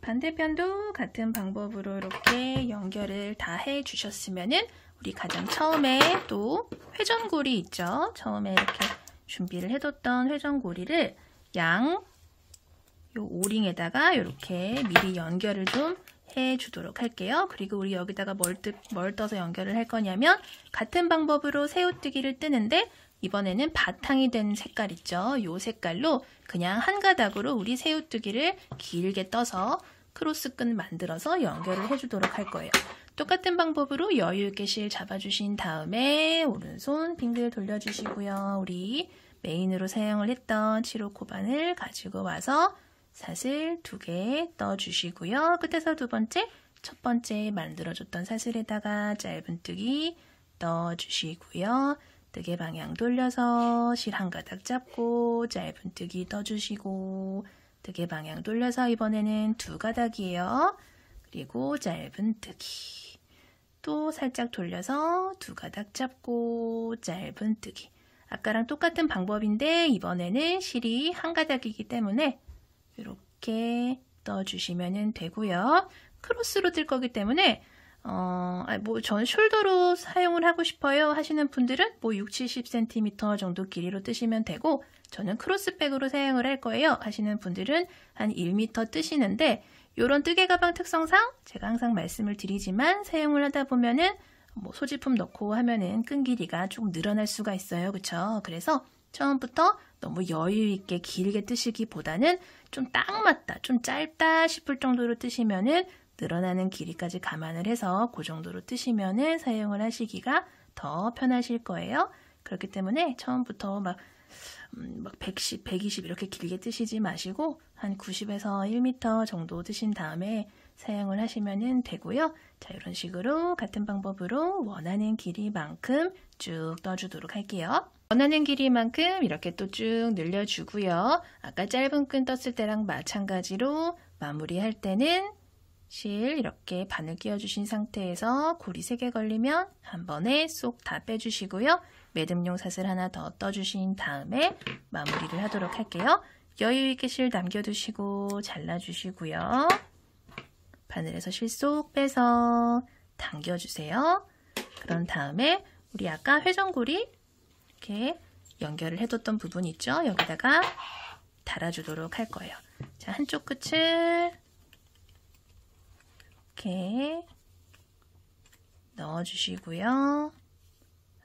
반대편도 같은 방법으로 이렇게 연결을 다 해주셨으면은 우리 가장 처음에 또 회전고리 있죠? 처음에 이렇게 준비를 해뒀던 회전고리를 요 오링에다가 이렇게 미리 연결을 좀 해주도록 할게요. 그리고 우리 여기다가 뭘 떠서 연결을 할 거냐면 같은 방법으로 새우뜨기를 뜨는데 이번에는 바탕이 된 색깔 있죠? 요 색깔로 그냥 한 가닥으로 우리 새우뜨기를 길게 떠서 크로스끈 만들어서 연결을 해주도록 할 거예요. 똑같은 방법으로 여유 있게 실 잡아주신 다음에 오른손 빙글 돌려주시고요. 우리 메인으로 사용을 했던 7호 코바늘 가지고 와서 사슬 2개 떠주시고요. 끝에서 첫 번째 만들어줬던 사슬에다가 짧은뜨기 떠주시고요. 뜨개 방향 돌려서 실 한 가닥 잡고 짧은뜨기 떠주시고 뜨개 방향 돌려서 이번에는 2가닥이에요. 그리고 짧은뜨기 또 살짝 돌려서 2가닥 잡고 짧은뜨기 아까랑 똑같은 방법인데 이번에는 실이 한 가닥이기 때문에 이렇게 떠주시면 되고요. 크로스로 뜰 거기 때문에 전 숄더로 사용을 하고 싶어요 하시는 분들은 뭐 60-70cm 정도 길이로 뜨시면 되고, 저는 크로스백으로 사용을 할 거예요 하시는 분들은 한 1m 뜨시는데, 이런 뜨개 가방 특성상 제가 항상 말씀을 드리지만 사용을 하다 보면은 뭐 소지품 넣고 하면은 끈 길이가 조금 늘어날 수가 있어요. 그쵸? 그래서 처음부터 너무 여유 있게 길게 뜨시기보다는 좀 딱 맞다, 좀 짧다 싶을 정도로 뜨시면은 늘어나는 길이까지 감안을 해서 그 정도로 뜨시면은 사용을 하시기가 더 편하실 거예요. 그렇기 때문에 처음부터 막 110, 120 이렇게 길게 뜨시지 마시고 한 90에서 1m 정도 뜨신 다음에 사용을 하시면 되고요. 자, 이런 식으로 같은 방법으로 원하는 길이만큼 쭉 떠주도록 할게요. 원하는 길이만큼 이렇게 또 쭉 늘려주고요. 아까 짧은 끈 떴을 때랑 마찬가지로 마무리할 때는 실 이렇게 바늘 끼워주신 상태에서 고리 3개 걸리면 한 번에 쏙 다 빼주시고요. 매듭용 사슬 하나 더 떠주신 다음에 마무리를 하도록 할게요. 여유 있게 실 남겨두시고 잘라주시고요. 바늘에서 실 쏙 빼서 당겨주세요. 그런 다음에 우리 아까 회전고리 이렇게 연결을 해뒀던 부분 있죠? 여기다가 달아주도록 할 거예요. 자, 한쪽 끝을 이렇게 넣어주시고요.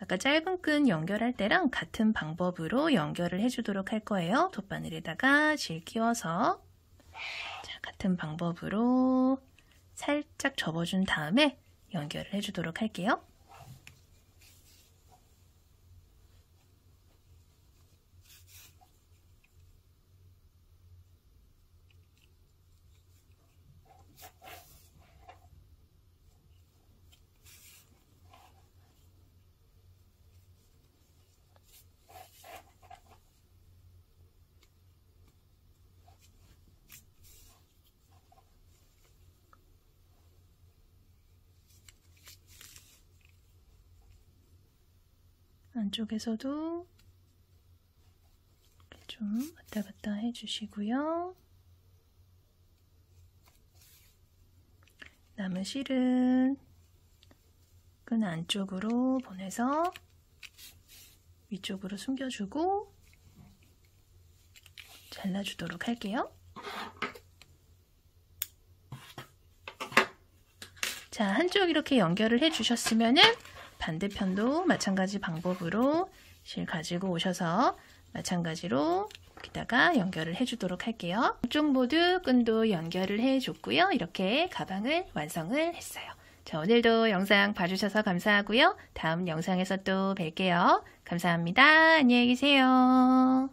아까 짧은 끈 연결할 때랑 같은 방법으로 연결을 해주도록 할 거예요. 돗바늘에다가 실 끼워서, 자, 같은 방법으로 살짝 접어준 다음에 연결을 해주도록 할게요. 안쪽에서도 좀 왔다 갔다 해주시고요. 남은 실은 끈 안쪽으로 보내서 위쪽으로 숨겨주고 잘라주도록 할게요. 자, 한쪽 이렇게 연결을 해주셨으면은 반대편도 마찬가지 방법으로 실 가지고 오셔서 마찬가지로 여기다가 연결을 해주도록 할게요. 양쪽 모두 끈도 연결을 해줬고요. 이렇게 가방을 완성을 했어요. 자, 오늘도 영상 봐주셔서 감사하고요. 다음 영상에서 또 뵐게요. 감사합니다. 안녕히 계세요.